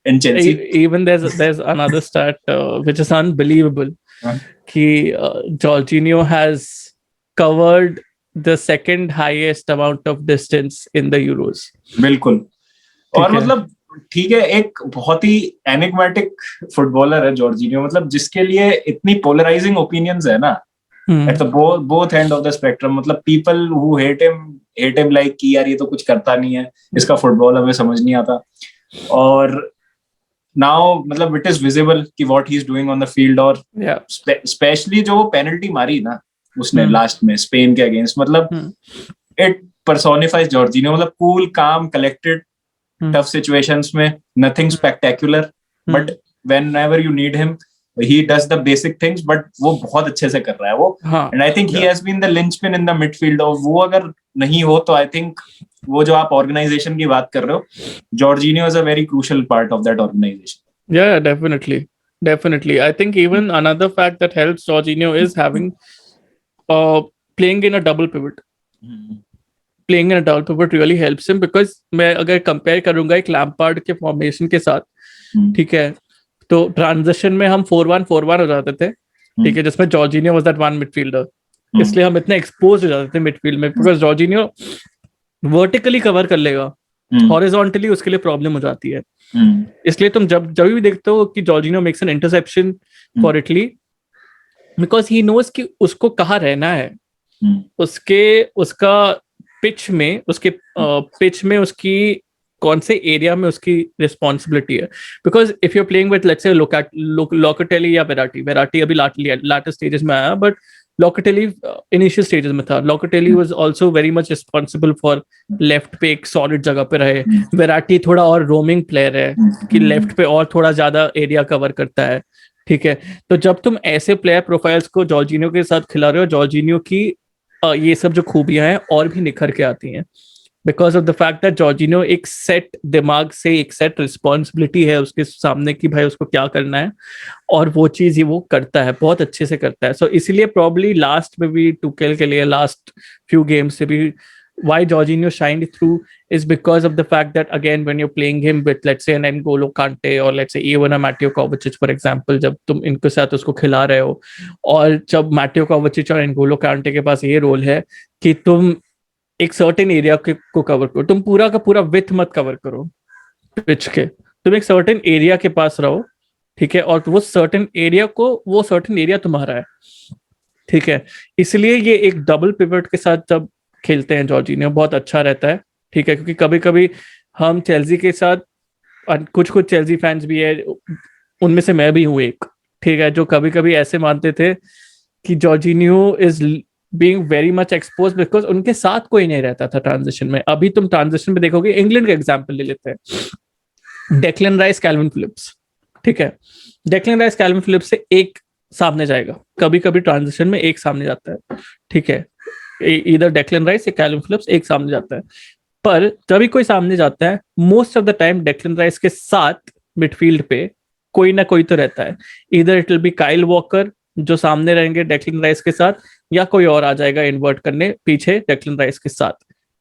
in Chelsea. Even there's another stat which is unbelievable. कि Jorginho has covered the second highest amount of distance in the Euros. बिल्कुल। और मतलब ठीक है, एक बहुत ही एनिग्मेटिक फुटबॉलर है जॉर्जिनियो, मतलब जिसके लिए इतनी पोलराइजिंग ओपिनियंस है ना at the both end of the spectrum. मतलब people who hate him like कि यार ये तो कुछ करता नहीं है, इसका फुटबॉल हमें समझ नहीं आता, और नाउ मतलब इट इज विजिबल कि what he is doing on the field. और स्पेशली जो वो पेनल्टी मारी ना उसने लास्ट में स्पेन के अगेंस्ट, मतलब इट पर्सोनिफाइज जॉर्जिनियो, मतलब cool calm collected tough situations में, nothing spectacular, but whenever you need him he does the basic things, but वो बहुत अच्छे से कर रहा है वो। And I think he has been the linchpin in the midfield, और वो अगर नहीं हो तो आई थिंक वो जो आप ऑर्गेनाइजेशन की बात कर रहे हो, Jorginho is a very crucial part of that organisation. Yeah, definitely. I think even another fact that helps Jorginho is having playing in a double pivot. Playing in a double pivot really helps him, because मैं अगर कंपेयर करूंगा एक लैम्पार्ड के फॉर्मेशन के साथ, ठीक है, तो ट्रांजिशन में हम 4-1 हो जाते थे, ठीक है, जिसमें Jorginho was that one midfielder, इसलिए हम इतने एक्सपोज हो जाते थे मिडफील्ड में, बिकॉज जॉर्जिनियो वर्टिकली कवर कर लेगा, हॉरिजॉन्टली उसके लिए प्रॉब्लम हो जाती है। इसलिए तुम जब भी देखते हो कि Jorginho makes an interception for Italy, because he knows कि उसको कहाँ रहना है, उसका पिच में उसकी कौन से एरिया में उसकी रिस्पॉन्सिबिलिटी है। Because if you are playing with let's say Locatelli या वेराटी अभी लाटर स्टेजेस में आया, बट लोकेटेली इनिशियल स्टेजेस में था। Locatelli was also very much responsible for left पे एक सॉलिड जगह पे रहे। वेराटी थोड़ा और रोमिंग प्लेयर है कि लेफ्ट पे और थोड़ा ज्यादा एरिया कवर करता है, ठीक है। तो जब तुम ऐसे प्लेयर प्रोफाइल्स को जॉर्जिनियो के साथ खिला रहे हो, जॉर्जिनियो की ये सब जो खूबियां हैं और भी निखर के आती हैं, because of the fact that Jorginho एक सेट दिमाग से, एक सेट रिस्पॉन्सिबिलिटी है उसके सामने कि भाई उसको क्या करना है, और वो चीज ही वो करता है, बहुत अच्छे से करता है। सो इसीलिए प्रॉब्ली लास्ट में भी टुकेल के लिए लास्ट फ्यू गेम्स से भी why Jorginho shined through is because of the fact that again when you're playing him with let's say an N'Golo Kante or let's say even a Mateo Kovacic for example, जब तुम इनके साथ उसको खिला रहे हो और जब Mateo Kovacic और N'Golo Kante के पास ये रोल है कि तुम एक सर्टेन एरिया को कवर करो, तुम पूरा का पूरा विथ मत कवर करो पिच के, तुम एक सर्टेन एरिया के पास रहो, ठीक है, और वो सर्टेन एरिया तुम्हारा है, ठीक है। इसलिए ये एक डबल पिवट के साथ जब खेलते हैं जॉर्जिनियो बहुत अच्छा रहता है, ठीक है, क्योंकि कभी कभी हम चेल्सी के साथ, कुछ चेल्सी फैंस भी है, उनमें से मैं भी हूँ एक, ठीक है, जो कभी कभी ऐसे मानते थे कि Jorginho is being very much expose because उनके साथ कोई नहीं रहता था ट्रांजिशन में। अभी तुम ट्रांजिशन में देखोगे, इंग्लैंड का एग्जाम्पल ले लेते हैं, डेक्लन राइस कैल्विन फिलिप्स, ठीक है, डेक्लन राइस कैल्विन फिलिप्स से एक सामने जाएगा, कभी कभी ट्रांजिशन में एक सामने जाता है, ठीक है, इधर डेक्लन राइस या कैल्विन फिलिप्स एक सामने जाता है, पर जब भी कोई सामने जाता है most of the time Declan rice के साथ मिडफील्ड पे कोई ना कोई तो रहता है, इधर it will be Kyle walker जो सामने रहेंगे डेक्लन राइस के साथ, या कोई और आ जाएगा इन्वर्ट करने पीछे डेक्लन राइस के साथ,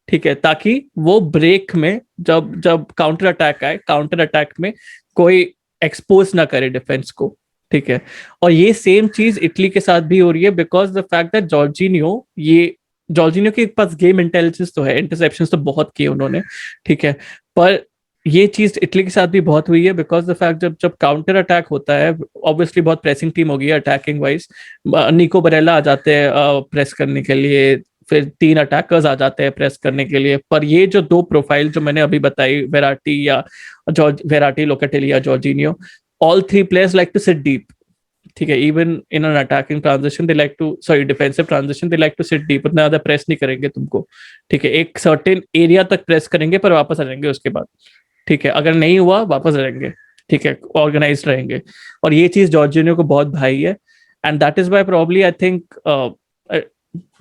ठीक है, ताकि वो ब्रेक में जब काउंटर अटैक आए, काउंटर अटैक में कोई एक्सपोज ना करे डिफेंस को, ठीक है। और ये सेम चीज इटली के साथ भी हो रही है because the fact that Jorginho के पास गेम इंटेलिजेंस तो है, इंटरसेप्शंस तो बहुत किए उन्होंने, ठीक है, पर ये चीज इटली के साथ भी बहुत हुई है बिकॉज द फैक्ट जब काउंटर अटैक होता है, ऑब्वियसली बहुत प्रेसिंग टीम होगी अटैकिंग वाइज, निको बरेला आ जाते हैं प्रेस करने के लिए, फिर 3 अटैकर्स आ जाते हैं प्रेस करने के लिए, पर ये जो 2 प्रोफाइल जो मैंने अभी बताई, वेराटी लोकेटेली या Jorginho, all 3 players like to sit deep, ठीक है, even in an attacking transition they like to, sorry defensive transition they like to sit deep, उतना ज्यादा प्रेस नहीं करेंगे तुमको, ठीक है, एक सर्टेन एरिया तक प्रेस करेंगे पर वापस आ जाएंगे उसके बाद, ठीक है, अगर नहीं हुआ वापस आ जाएंगे, ठीक है, ऑर्गेनाइज रहेंगे, और ये चीज जॉर्जिनियो को बहुत भाई है, and that is why probably I think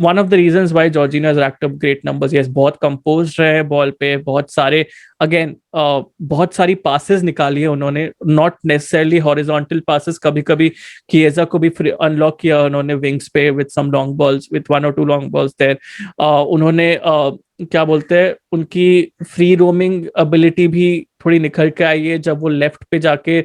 one of the reasons why Jorginho has racked up great numbers. Yes, बहुत composed रहे बॉल पे, बहुत सारे again बहुत सारी passes निकाली है उन्होंने, not necessarily horizontal passes, कभी कभी किएजा को भी unlock किया उन्होंने wings पे with some long balls, with 1 or 2 long balls there. उन्होंने क्या बोलते हैं, उनकी फ्री रोमिंग एबिलिटी भी थोड़ी निखर के आई है जब वो लेफ्ट पे जाके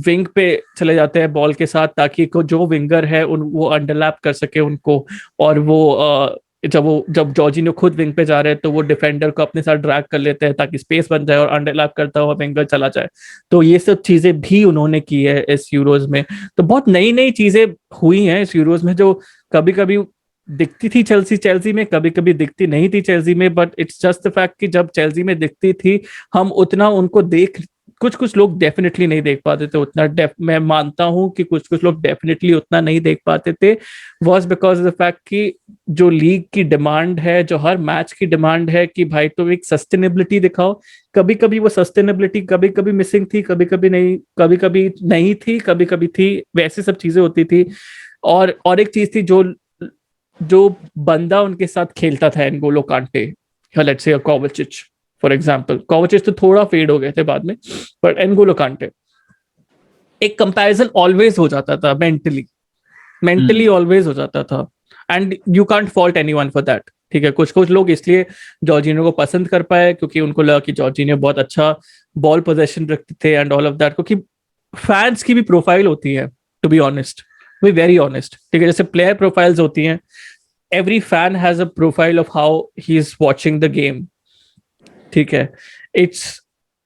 विंग पे चले जाते हैं बॉल के साथ, ताकि को जो विंगर है वो अंडरलैप कर सके उनको, और वो जब जॉर्जिनियो खुद विंग पे जा रहे हैं तो वो डिफेंडर को अपने साथ ड्रैग कर लेते हैं ताकि स्पेस बन जाए और अंडरलैप करता हुआ विंगर चला जाए। तो ये सब चीजें भी उन्होंने की है इस यूरोज में। तो बहुत नई नई चीजें हुई हैं इस यूरोज में जो कभी कभी दिखती थी चेल्सी में, कभी कभी दिखती नहीं थी चेल्सी में, but it's just the fact कि जब चेल्सी में दिखती थी हम उतना उनको कुछ लोग डेफिनेटली नहीं देख पाते थे उतना, मैं मानता हूं कि कुछ लोग डेफिनेटली उतना नहीं देख पाते थे, वॉज बिकॉज द फैक्ट कि जो लीग की डिमांड है, जो हर मैच की डिमांड है कि भाई तुम एक सस्टेनेबिलिटी दिखाओ, कभी कभी वो सस्टेनेबिलिटी कभी कभी मिसिंग थी, कभी कभी नहीं थी, कभी कभी थी, वैसे सब चीजें होती थी। और एक चीज थी जो बंदा उनके साथ खेलता था, एनगोलो कांटे या लेट्स से कोवाचिच फॉर एग्जांपल, कोवाचिच तो थोड़ा फेड हो गए थे बाद में, बट एनगोलो कांटे, एक कंपैरिजन ऑलवेज हो जाता था मेंटली ऑलवेज हो जाता था, and you can't fault anyone for that, ठीक है। कुछ लोग इसलिए जॉर्जिनियो को पसंद कर पाए क्योंकि उनको लगा कि जॉर्जिनियो बहुत अच्छा बॉल पोजेशन रखते थे एंड ऑल ऑफ दैट, क्योंकि फैंस की भी प्रोफाइल होती है, to be honest, be very honest, ठीक है, जैसे प्लेयर प्रोफाइल्स होती हैं, every fan has a profile of how he is watching the game, ठीक है, it's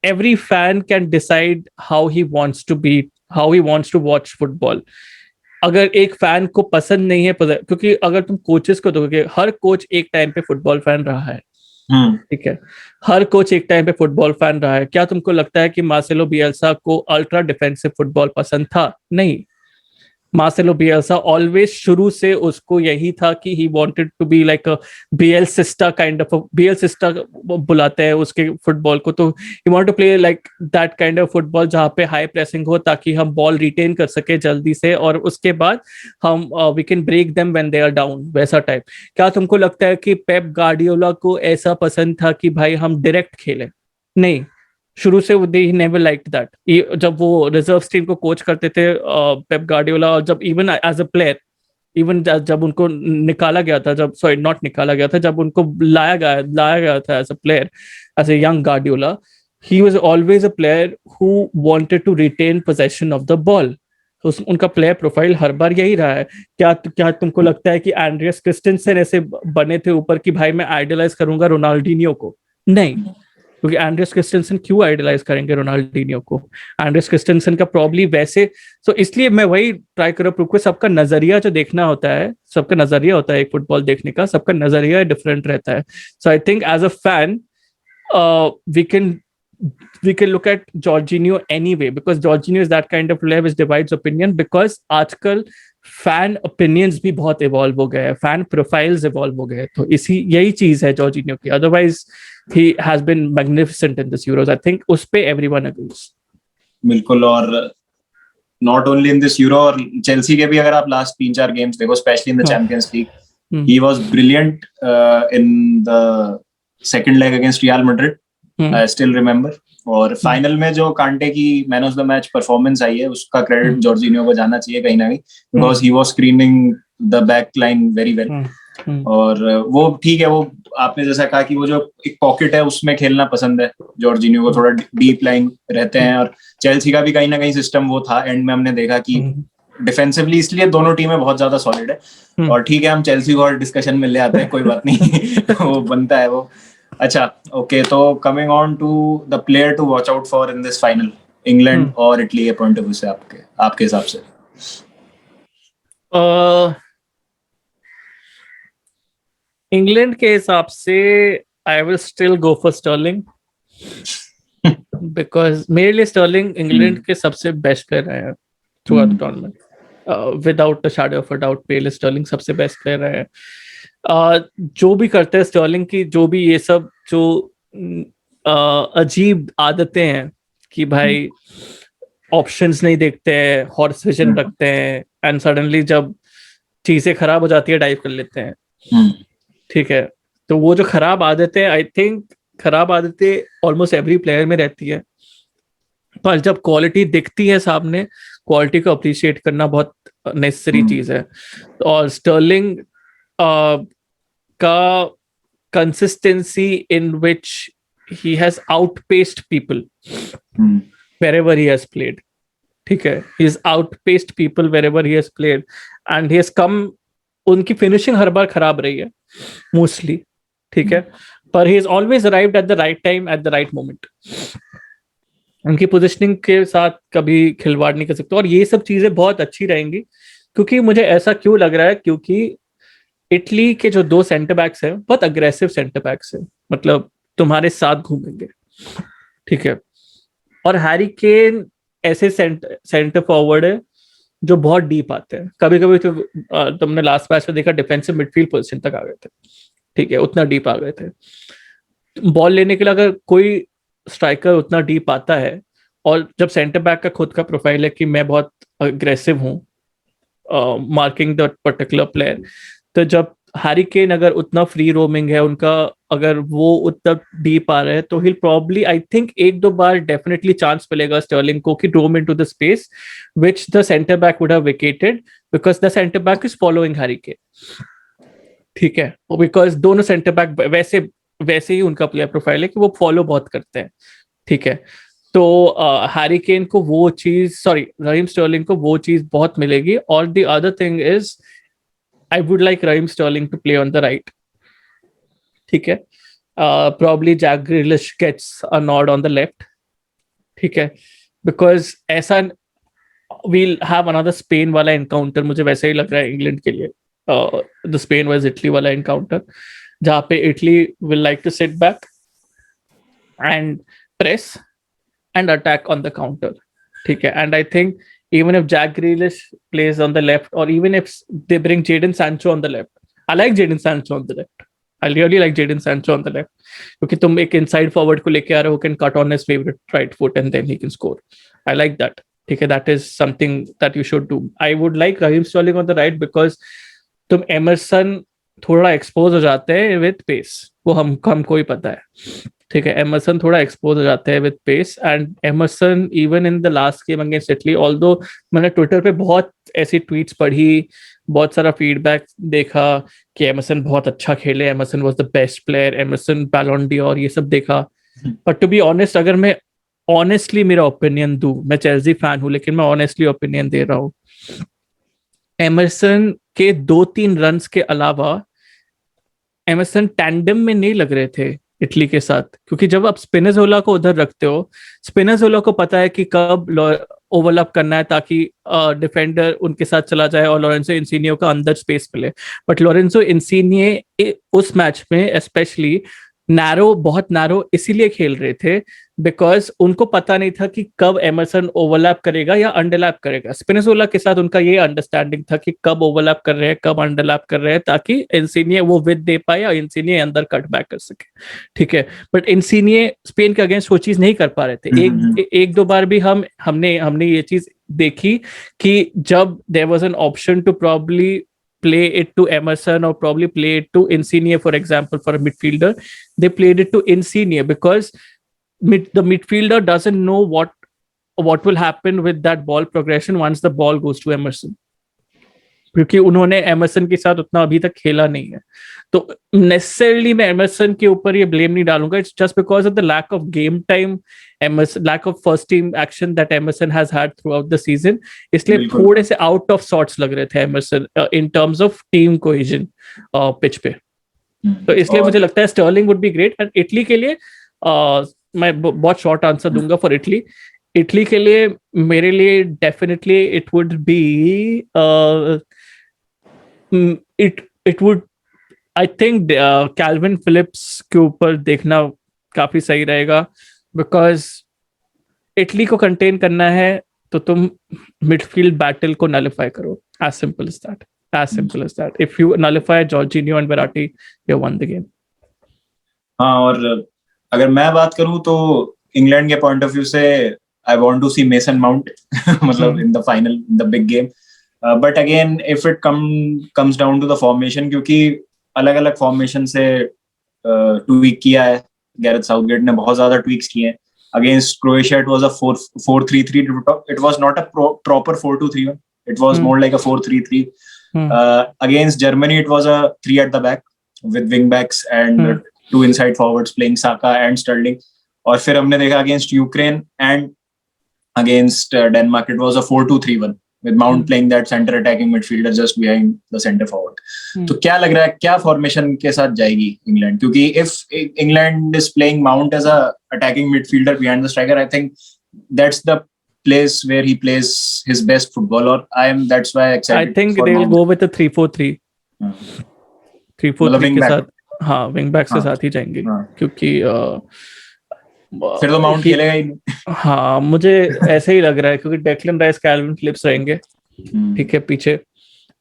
every fan can decide how he wants to watch football। अगर एक फैन को पसंद नहीं है, क्योंकि अगर तुम कोचेस को देखोगे, हर कोच एक टाइम पे फुटबॉल फैन रहा है, ठीक है, हर कोच एक टाइम पे फुटबॉल फैन रहा है। क्या तुमको लगता है कि मार्सेलो बिएल्सा को अल्ट्रा डिफेंसिव फुटबॉल पसंद था? नहीं, मार्सेलो बिएल्सा ऑलवेज शुरू से उसको यही था कि he wanted to be like a Bielsista kind of, Bielsista बुलाते हैं उसके फुटबॉल को, तो he want to play like that kind of football जहाँ पे हाई प्रेसिंग हो ताकि हम बॉल रिटेन कर सके जल्दी से और उसके बाद हम we can break them when they are down, वैसा टाइप। क्या तुमको लगता है कि पेप गार्डियोला को ऐसा पसंद था कि भाई हम डायरेक्ट खेलें? नहीं, शुरू से दे नेवर लाइक्ड दैट। जब वो रिजर्व टीम को कोच करते थे पेप गार्डियोला, और जब even as a player even जब उनको निकाला गया था, जब सॉरी नॉट निकाला गया था, जब उनको लाया गया था as a player, as a young Guardiola, he was always a player who wanted to retain possession of the ball. उनका प्लेयर प्रोफाइल हर बार यही रहा है। क्या तुमको लगता है कि एंड्रियस क्रिस्टेंसन ऐसे बने थे ऊपर कि भाई मैं आइडलाइज करूंगा रोनाल्डिनियो को? नहीं, क्योंकि एंड्रियस क्रिस्टेंसन क्यों आइडलाइज करेंगे रोनाल्डिनियो को? एंड्रियस क्रिस्टेंसन का प्रॉब्ली वैसे, तो इसलिए मैं वही ट्राई कर रहा हूँ, सबका नजरिया जो देखना होता है, सबका नजरिया होता है एक फुटबॉल देखने का, सबका नजरिया डिफरेंट रहता है। So I think as a fan we can look at Jorginho anyway, because Jorginho is that kind of player which divides opinion, because आजकल फैन opinions भी बहुत evolve हो गए हैं, फैन profiles evolve हो गए हैं, तो यही चीज है Jorginho की। otherwise he has been magnificent in this Euros, I think उस पे everyone agrees। बिल्कुल, और not only in this euro, और चेल्सी के भी अगर आप लास्ट 3-4 गेम्स देखो, specially in the champions league, he was brilliant in the second leg against real Madrid, I still remember. और फाइनल में जो कांटे की man of the match performance आई है, उसका क्रेडिट जॉर्जिनियो को जाना चाहिए कहीं ना कहीं, because he was screening the back line very well. और वो ठीक है, वो आपने जैसा कहा कि वो जो एक पॉकेट है उसमें खेलना पसंद है जॉर्जिनियो को, थोड़ा डीप लाइन रहते हैं, और चेल्सी का भी कहीं ना कहीं सिस्टम वो था। एंड में हमने देखा कि डिफेंसिवली इसलिए दोनों टीमें बहुत ज्यादा सॉलिड है। और ठीक है, हम चेल्सी को और डिस्कशन में ले आते हैं, कोई बात नहीं वो बनता है वो। अच्छा, ओके, तो coming on to the player to watch out for in this final, England और इटली के पॉइंट ऑफ व्यू से आपके हिसाब से? इंग्लैंड के हिसाब से I will still go for Sterling, because मेरे लिए स्टर्लिंग इंग्लैंड के सबसे बेस्ट प्लेयर रहे हैं through out the tournament, without a shadow of a doubt. पहले स्टर्लिंग सबसे बेस्ट प्लेयर रहे हैं। जो भी करते हैं स्टर्लिंग की, जो भी ये सब जो अजीब आदतें हैं कि भाई ऑप्शंस नहीं देखते हैं, हॉर्स विजन रखते हैं, एंड सडनली जब चीजें खराब हो जाती है डाइव कर लेते हैं, ठीक है। तो वो जो खराब आदतें, आई थिंक खराब आदतें ऑलमोस्ट एवरी प्लेयर में रहती है, पर जब क्वालिटी दिखती है सामने, क्वालिटी को अप्रिशिएट करना बहुत नेसेसरी चीज है। और स्टर्लिंग का consistency in which he has outpaced people wherever he has played, ठीक है, he has outpaced people wherever he has played, and he has come, उनकी फिनिशिंग हर बार खराब रही है मोस्टली, ठीक है, पर he has always arrived at the right time at the right moment। उनकी पोजिशनिंग के साथ कभी खिलवाड़ नहीं कर सकते, और ये सब चीजें बहुत अच्छी रहेंगी। क्योंकि मुझे ऐसा क्यों लग रहा है, क्योंकि इटली के जो 2 सेंटर बैक्स हैं बहुत अग्रेसिव सेंटर बैक्स हैं, मतलब तुम्हारे साथ घूमेंगे, ठीक है। और हैरी केन ऐसे सेंटर फॉरवर्ड है जो बहुत डीप आते हैं। कभी कभी तो तुमने लास्ट मैच में देखा डिफेंसिव मिडफील्ड पोजीशन तक आ गए थे, ठीक है, उतना डीप आ गए थे। बॉल लेने के लिए अगर कोई स्ट्राइकर उतना डीप आता है, और जब सेंटर बैक का खुद का प्रोफाइल है कि मैं बहुत अग्रेसिव हूँ मार्किंग द पर्टिकुलर प्लेयर, तो जब हैरी केन अगर उतना फ्री रोमिंग है उनका, अगर वो उतना डीप आ रहा है, तो ही प्रॉब्ली, आई थिंक 1-2 बार डेफिनेटली चांस मिलेगा स्टर्लिंग को कि roam into the space which the centre back would have vacated, because the centre back is following Harry Kane, ठीक है। बिकॉज दोनों सेंटर बैक वैसे ही उनका प्लेयर प्रोफाइल है कि वो फॉलो बहुत करते हैं, ठीक है। तो हैरी केन को वो चीज, सॉरी रहीम स्टर्लिंग को वो चीज बहुत मिलेगी। और the other thing is I would like Raheem Sterling to play on the right, ठीक है। Probably Jack Grealish gets a nod on the left, ठीक है, because ऐसा we'll have another Spain वाला encounter, मुझे वैसे ही लग रहा है इंग्लैंड के लिए, the Spain vs Italy वाला encounter, जहाँ पे Italy will like to sit back and press and attack on the counter, ठीक है। And I think even if Jack Grealish plays on the left, or even if they bring Jadon Sancho on the left, I like Jadon Sancho on the left. I really like Jadon Sancho on the left, क्योंकि तुम एक inside forward को लेके आ रहे हो, who can cut on his favorite right foot and then he can score. I like that. ठीक है, that is something that you should do. I would like Raheem Sterling on the right because तुम Emerson थोड़ा एक्सपोज हो जाते हैं विद पेस, वो हमको ही पता है, ठीक है। एमरसन थोड़ा एक्सपोज हो जाते हैं with pace, and Emerson even in the last game against Italy, although मैंने ट्विटर पे बहुत ऐसी ट्वीट्स पढ़ी, बहुत सारा फीडबैक देखा कि एमरसन बहुत अच्छा खेले, Emerson was the best player, Emerson Ballon d'Or, ये सब देखा। बट टू बी ऑनेस्ट, अगर मैं ऑनेस्टली मेरा ओपिनियन दूं, मैं चेल्सी फैन हूं लेकिन मैं ऑनेस्टली ओपिनियन दे रहा हूं, एमरसन के 2-3 रन्स के अलावा एमरसन टैंडम में नहीं लग रहे थे इटली के साथ, क्योंकि जब आप स्पिनरजोला को उधर रखते हो, स्पिनरजोला को पता है कि कब ओवरलैप करना है ताकि डिफेंडर उनके साथ चला जाए और लॉरेंसो इंसिनियो का अंदर स्पेस मिले। बट लॉरेंसो इंसिनिये उस मैच में स्पेशली बहुत नैरो इसीलिए खेल रहे थे बिकॉज उनको पता नहीं था कि कब एमरसन ओवरलैप करेगा या अंडरलैप करेगा। स्पिनोज़ोला के साथ उनका ये अंडरस्टैंडिंग था कि कब ओवरलैप कर रहे हैं, कब अंडरलैप कर रहे हैं, ताकि इंसिनिये वो विद दे पाए या इंसिनिये अंदर कट बैक कर सके। ठीक है, बट इंसिनिये स्पेन के अगेंस्ट वो चीज नहीं कर पा रहे थे। एक दो बार भी हमने ये चीज देखी कि जब there was an option to probably play it to Emerson or probably play it to Insigne, for example, for a midfielder, they played it to Insigne because the midfielder doesn't know what will happen with that ball progression once the ball goes to Emerson, क्योंकि उन्होंने एमरसन के साथ उतना अभी तक खेला नहीं है। तो नेसेसरली मैं एमरसन के ऊपर ये ब्लेम नहीं डालूंगा, it's just because of the lack of game time, lack of first team action that Emerson has had throughout the season. इसलिए थोड़े से आउट ऑफ सॉर्ट्स लग रहे थे Emerson in terms of team cohesion pitch पे। तो इसलिए मुझे लगता है Sterling would be great. And Italy के लिए मैं बहुत शॉर्ट आंसर दूंगा फॉर इटली के लिए मेरे लिए definitely it would B it would I think Calvin Phillips के ऊपर देखना काफी सही रहेगा, बिकॉज इटली को कंटेन करना है तो तुम मिडफील्ड बैटल को नलिफाई करो, as simple as that. If you nullify Jorginho and Verratti, you won the game. हाँ, और अगर मैं बात करूं तो इंग्लैंड के पॉइंट ऑफ व्यू से I want to see Mason Mount मतलब in the final, in the big game. But again, if it comes down to the formation, क्योंकि अलग-अलग formation से tweak किया है गैरेथ साउथगेट ने, बहुत ज्यादा tweaks किए हैं. Against Croatia, it was a 4-3-3. It was not a proper 4-2-3-1. It was more like a 4-3-3. Against Germany, it was a 3 at the back with wing backs and 2 inside forwards playing Saka and Sterling. और फिर हमने देखा against Ukraine and against Denmark, it was a 4-2-3-1 with Mount playing that center attacking midfielder just behind the center forward. तो क्या लग रहा है क्या फॉर्मेशन के साथ जाएगी इंग्लैंड? क्योंकि if England is playing Mount as a attacking midfielder behind the striker, I think that's the place where he plays his best football. Or that's why excited. I think they will go with a 3-4-3. 3-4-3 के साथ, हाँ, विंग बैक्स के साथ ही जाएंगे, क्योंकि फिर तो माउंट खेलेगा ही। हाँ, मुझे ऐसे ही लग रहा है, क्योंकि डेक्लन राइस, कैल्विन फिलिप्स रहेंगे, ठीक है, पीछे,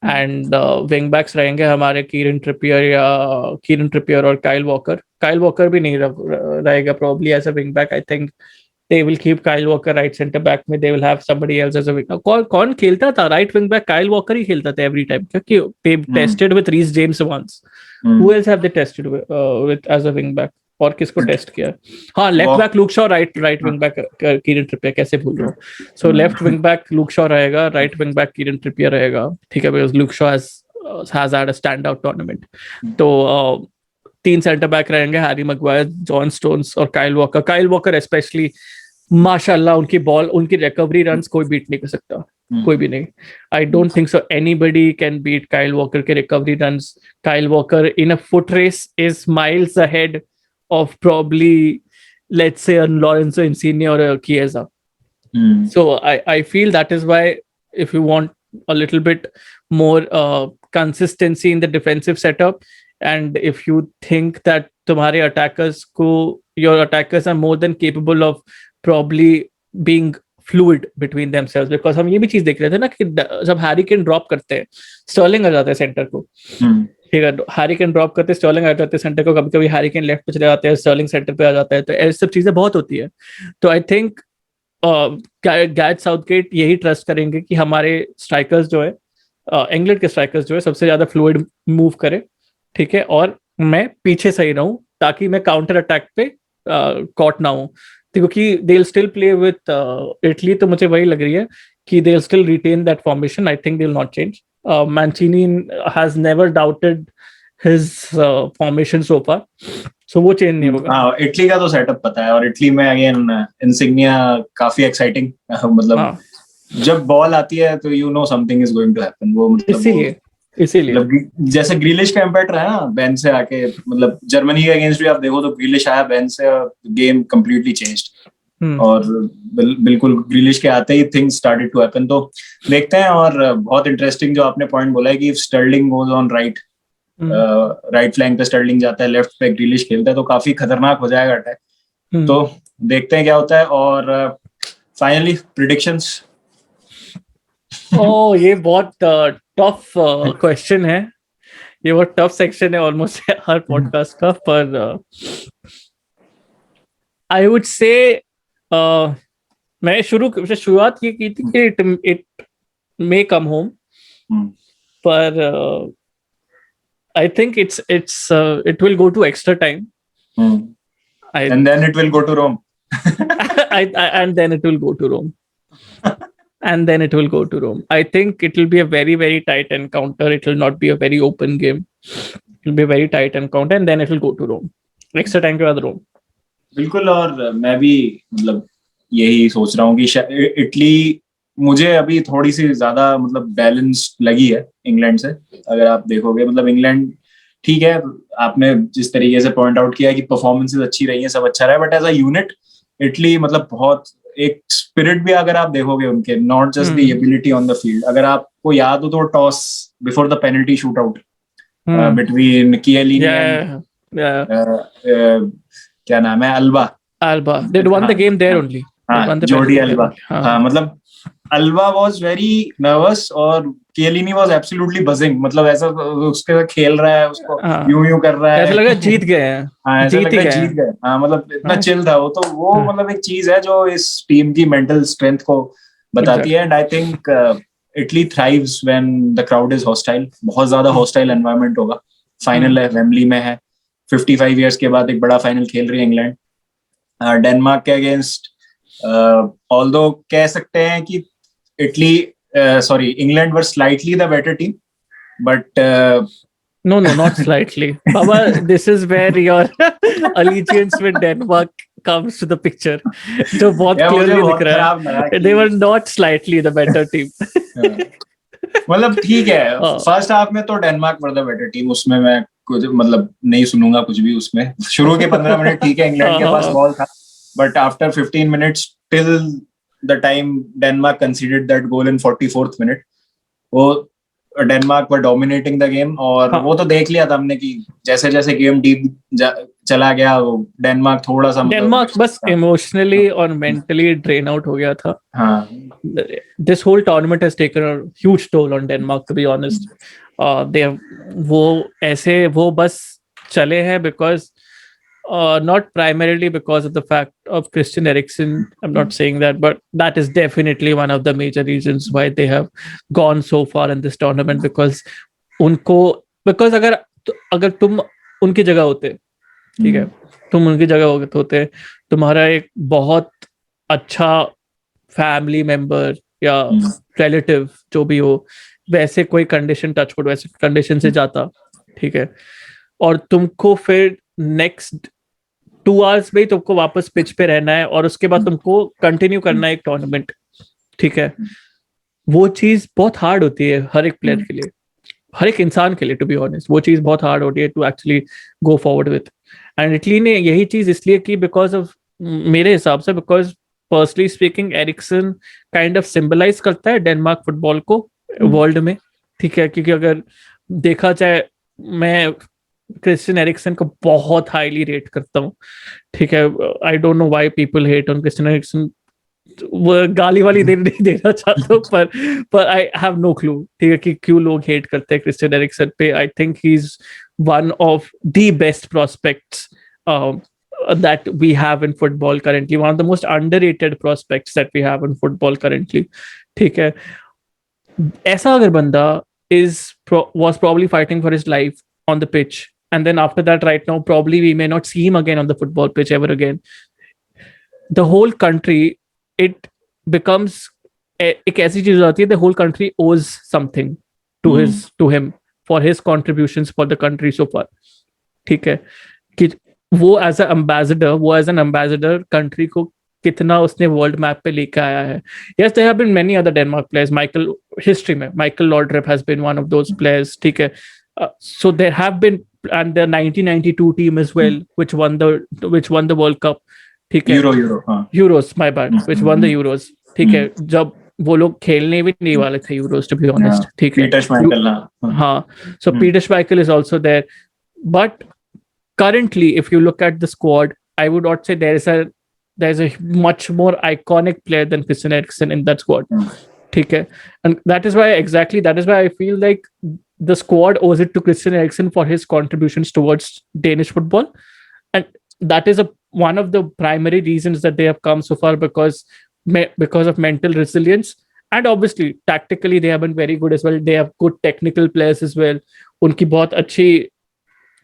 एंड विंग बैक्स रहेंगे हमारे कीरन ट्रिपियर और काइल वॉकर भी नहीं रहेगा probably as a wing back. I think they will keep Kyle Walker right center back में, they will have somebody else as a wing. कौन खेलता था right wing back? Kyle Walker ही खेलता था every time, क्योंकि they tested with Reece James once. Who else have they tested with as a wing back? और किसको टेस्ट किया? हाँ, left back Luke Shaw, right wing back Kieran Trippier, कैसे भूल रहा हूँ। So left wing back Luke Shaw रहेगा, right wing back Kieran Trippier रहेगा, ठीक है, because Luke Shaw has had a stand out tournament. तो 3 सेंटर बैक रहेंगे, हैरी मैग्वायर, जॉन स्टोन्स और काइल वॉकर स्पेशली, माशाल्लाह, उनकी रिकवरी रन्स कोई बीट नहीं कर सकता, कोई भी नहीं। I don't think so anybody can beat Kyle Walker के recovery runs. Kyle Walker in a foot race is miles ahead of probably, let's say, a Lorenzo Insigne or a Chiesa. So I feel that is why, if you want a little bit more consistency in the defensive setup, and if you think that तुम्हारे your attackers are more than capable of probably being fluid between themselves, because हम ये भी चीज देख रहे थे ना कि जब हैरी केन ड्रॉप करते हैं, स्टर्लिंग आ जाता है सेंटर को, ठीक है, हैरी केन ड्रॉप करते, स्टर्लिंग आ जाते हैं सेंटर को, कभी-कभी हैरी केन लेफ्ट पे चले जाते हैं, स्टर्लिंग सेंटर पे आ जाता है, तो ऐसी सब चीजें बहुत होती है। तो आई थिंक गैरेथ साउथगेट यही ट्रस्ट करेंगे कि हमारे स्ट्राइकर्स जो है, इंग्लैंड के स्ट्राइकर्स जो है, सबसे ज्यादा फ्लूइड मूव करे, ठीक है, और मैं पीछे सही रहूं ताकि मैं काउंटर अटैक पे कॉट ना हूं, क्योंकि they will still play with Italy. तो मुझे वही लग रही है कि they will still retain that formation, I think they will not change. Mancini has never doubted his formation so far, so वो चेंज नहीं होगा. हाँ, इटली का तो सेटअप पता है, और इटली में अगेन इंसिग्निया काफी एक्साइटिंग मतलब हाँ, जब बॉल आती है तो you know something is going to happen. वो मतलब वो इसीलिए मतलब जैसे ग्रिलिश का इम्पैक्ट रहा है ना बेंच से आके, मतलब जर्मनी के अगेंस्ट भी आप देखो तो ग्रिलिश आया बेंच से, गेम कंप्लीटली चेंज्ड. और बिल्कुल ग्रिलिश के आते ही थिंग्स स्टार्टेड टू हैपन. तो देखते हैं. और बहुत इंटरेस्टिंग जो आपने पॉइंट बोला है कि Sterling goes on right flank पे स्टर्लिंग जाता है, लेफ्ट पे ग्रिलिश खेलता है, तो काफी खतरनाक हो जाएगा अटैक. तो देखते हैं क्या होता है. और फाइनली प्रिडिक्शंस. ये बहुत टफ क्वेश्चन है. ये बहुत टफ सेक्शन है ऑलमोस्ट हर पॉडकास्ट का. पर आई वुड से मैं शुरुआत ये की थी कि इट मे कम होम, पर I think it will go to extra time. And then it will go to Rome. And then it will go to Rome. And then it will go to Rome. I think it will be a very, very tight encounter. It will not be a very open game. It will be a very tight encounter, and then it will go to Rome. Extra time के बाद Rome. बिल्कुल. और मैं भी मतलब यही सोच रहा हूँ कि इटली मुझे अभी थोड़ी सी ज्यादा मतलब बैलेंस लगी है इंग्लैंड से. अगर आप देखोगे मतलब इंग्लैंड ठीक है, आपने जिस तरीके से पॉइंट आउट किया कि परफॉर्मेंसेस अच्छी रही है, सब अच्छा रहा है, but as a unit Italy मतलब बहुत एक स्पिरिट भी अगर आप देखोगे उनके, not just the ability on the field. अगर आपको याद हो तो toss before the penalty shoot out between Chiellini and क्या नाम है, Alba. They won the game there only. हाँ, जोर्डी अल्बा. हाँ, मतलब अल्बा वाज वेरी नर्वस और किएलिनी वाज एब्सोल्युटली बजिंग. मतलब ऐसा उसके साथ खेल रहा है, उसको यूं कर रहा है, ऐसा लगा जीत गए हैं. हाँ, ऐसा लग रहा है जीत गए. हाँ, मतलब इतना चिल था वो. तो वो मतलब एक चीज है जो इस टीम की मेंटल स्ट्रेंथ को बताती है. And I think Italy thrives when the crowd is hostile. बहुत ज्यादा हॉस्टाइल एनवायरनमेंट होगा. फाइनल है, वेम्बली में है. 55 इयर्स के बाद एक बड़ा फाइनल खेल रही है इंग्लैंड डेनमार्क के अगेंस्ट. ऑल्दो कह सकते हैं कि England were slightly the better team, but no, not slightly. Baba, this is where your allegiance with Denmark comes to the picture. जो बहुत clearly दिख रहा है. They were not slightly the better team. मतलब ठीक है, फर्स्ट हाफ में तो Denmark were the better team. उसमें मैं कुछ मतलब नहीं सुनूंगा कुछ भी. उसमें शुरू के 15 मिनट ठीक है, इंग्लैंड के पास बॉल था, but after 15 minutes till the time Denmark conceded that goal in 44th minute, वो Denmark were dominating the game. और वो तो देख लिया था हमने कि जैसे जैसे गेम डीप चला गया, डेनमार्क थोड़ा सा डेनमार्क बस इमोशनली और मेंटली ड्रेन आउट हो गया था. हाँ, this whole tournament has taken a huge toll on Denmark, to be honest. वो बस चले हैं because not primarily because of the fact of Christian Eriksen. I'm not saying that, but that is definitely one of the major reasons why they have gone so far in this tournament. Because अगर तुम उनकी जगह होते, ठीक है, तुम उनकी जगह होते, तुम्हारा एक बहुत अच्छा फैमिली मेंबर या रिलेटिव जो भी हो, वैसे कोई कंडीशन टच वुड वैसे कंडीशन से जाता, ठीक है, और तुमको फिर नेक्स्ट 2 आवर्स में तुमको वापस पिच पे रहना है और उसके बाद तुमको कंटिन्यू करना है एक टूर्नामेंट, ठीक है. वो चीज बहुत हार्ड होती है हर एक प्लेयर के लिए, हर एक इंसान के लिए, टू बी ऑनेस्ट. वो चीज बहुत हार्ड होती है to actually go forward with. And Italy ने यही चीज इसलिए की बिकॉज ऑफ, मेरे हिसाब से, because personally speaking Eriksen kind of symbolise करता है डेनमार्क फुटबॉल को वर्ल्ड में, ठीक है. क्योंकि अगर देखा जाए, मैं क्रिस्टियन एरिक्सन को बहुत हाईली रेट करता हूँ, ठीक है. I don't know why people hate on Christian Eriksen. वो गाली वाली नहीं देना चाहता हूँ, पर आई हैव नो क्लू, ठीक है, कि क्यों लोग हेट करते हैं क्रिस्टियन एरिक्सन पे. आई think he is one of the best prospects that we have in football currently, one of the most underrated prospects that we have in football currently, ठीक है. ऐसा अगर बंदा was probably fighting for his life on the pitch, and then after that, right now, probably we may not see him again on the football pitch ever again. The whole country, it becomes एक ऐसी चीज हो जाती है, the whole country owes something to him for his contributions for the country so far. ठीक है कि वो एज एन एम्बेसडर कंट्री को कितना उसने वर्ल्ड मैप पे लेके आया है. Yes, there have been many other Denmark players. Michael Laudrup has been one of those players. ठीक है. So there have been, and the 1992 team as well, which won the World Cup. ठीक है. Euros, my bad. Which won the Euros. ठीक है. जब वो लोग खेलने भी नहीं वाले थे Euros, to be honest. ठीक है. Peter Schmeichel. हाँ. So Peter Schmeichel is also there. But currently, if you look at the squad, I would not say there's a much more iconic player than Christian Eriksen in that squad. ठीक है. And that is why I feel like the squad owes it to Christian Eriksen for his contributions towards Danish football. And that is one of the primary reasons that they have come so far, because of mental resilience. And obviously, tactically, they have been very good as well. They have good technical players as well. उनकी बहुत अच्छी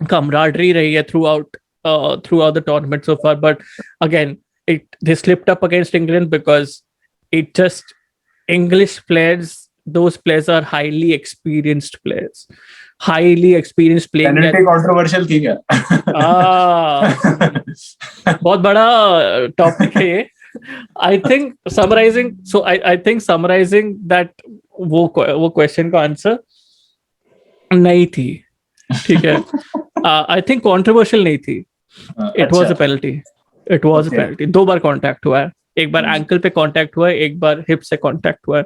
camaraderie rahi hai throughout the tournament so far. But again, they slipped up against England because English players, those players are highly experienced players. Playing. Penalty controversial थी क्या? बहुत बड़ा topic है ये. I think summarizing that वो question का answer नहीं थी. ठीक है. I think controversial नहीं थी. It was a penalty. दो बार contact हुआ है. एक बार ankle पे contact हुआ है, एक बार hip से contact हुआ है.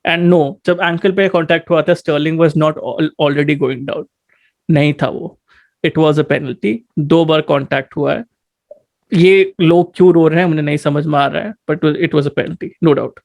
And no, जब ankle पे contact हुआ था, Sterling was not already going down. नहीं था वो. It was a penalty. दो बार contact हुआ है. ये लोग क्यों रो रहे हैं मुझे नहीं समझ में आ रहा है. But it was a penalty, no doubt.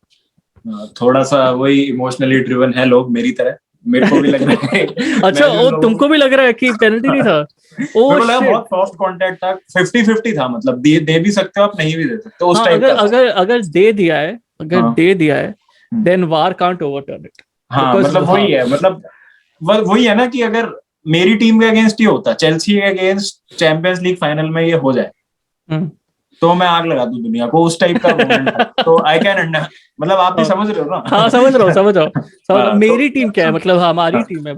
थोड़ा सा वही emotionally driven है लोग मेरी तरह. मेरे को भी लग रहा है. अच्छा, तुमको भी लग रहा है कि पेनल्टी नहीं था? मेरे को लगा बहुत सॉफ्ट कांटेक्ट था. 50-50 था. मतलब दे भी सकते हो आप, नहीं भी दे सकते. तो उस टाइप का अगर दे दिया है then VAR can't overturn it. हाँ, मतलब वही है ना कि अगर मेरी टीम के अगेंस्ट ही होता, चेल्सी के अगेंस्ट चैंपियंस लीग फाइनल में ये हो जाए, तो मैं आग लगा दूं दुनिया को. उस टाइप का मोमेंट था. तो आई कैन मतलब आप भी समझ रहे हो ना? हाँ, समझ रहा हूँ. मेरी टीम क्या है, मतलब हमारी टीम है.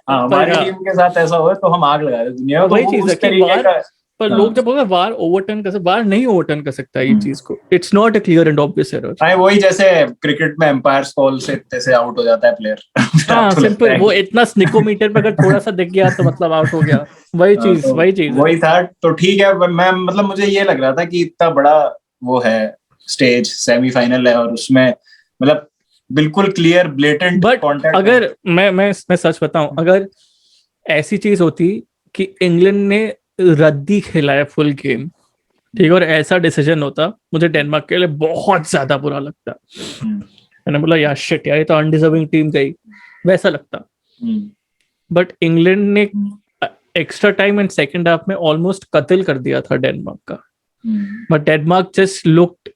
हमारी टीम के साथ ऐसा हो तो हम आग लगा दें दुनिया को. वही चीज है. पर लोग जब बोलते वार नहीं ओवरटर्न कर सकता ये चीज को. It's not a clear and obvious error. नहीं, वही जैसे क्रिकेट में एम्पायर्स कॉल से इतने से आउट हो जाता है प्लेयर. हाँ, सिंपल. वो इतना स्निकोमीटर पे अगर थोड़ा सा दिख गया तो मतलब आउट हो गया. वही था. तो ठीक है. मैं मतलब मुझे ये लग रहा था कि इतना बड़ा वो है स्टेज, सेमीफाइनल है, और उसमें मतलब बिल्कुल क्लियर ब्लेटेंट कॉन्टैक्ट. अगर मैं सच बताऊं, अगर ऐसी चीज होती कि इंग्लैंड ने रद्दी खेला है फुल गेम, ठीक है, और ऐसा डिसीजन होता, मुझे डेनमार्क के लिए बहुत ज्यादा बुरा लगता. मैंने बोला यार शिट यार, ये तो अनडिजर्विंग टीम गई, वैसा लगता. बट इंग्लैंड ने extra time and second half में ऑलमोस्ट कत्ल कर दिया था डेनमार्क का. But Denmark just looked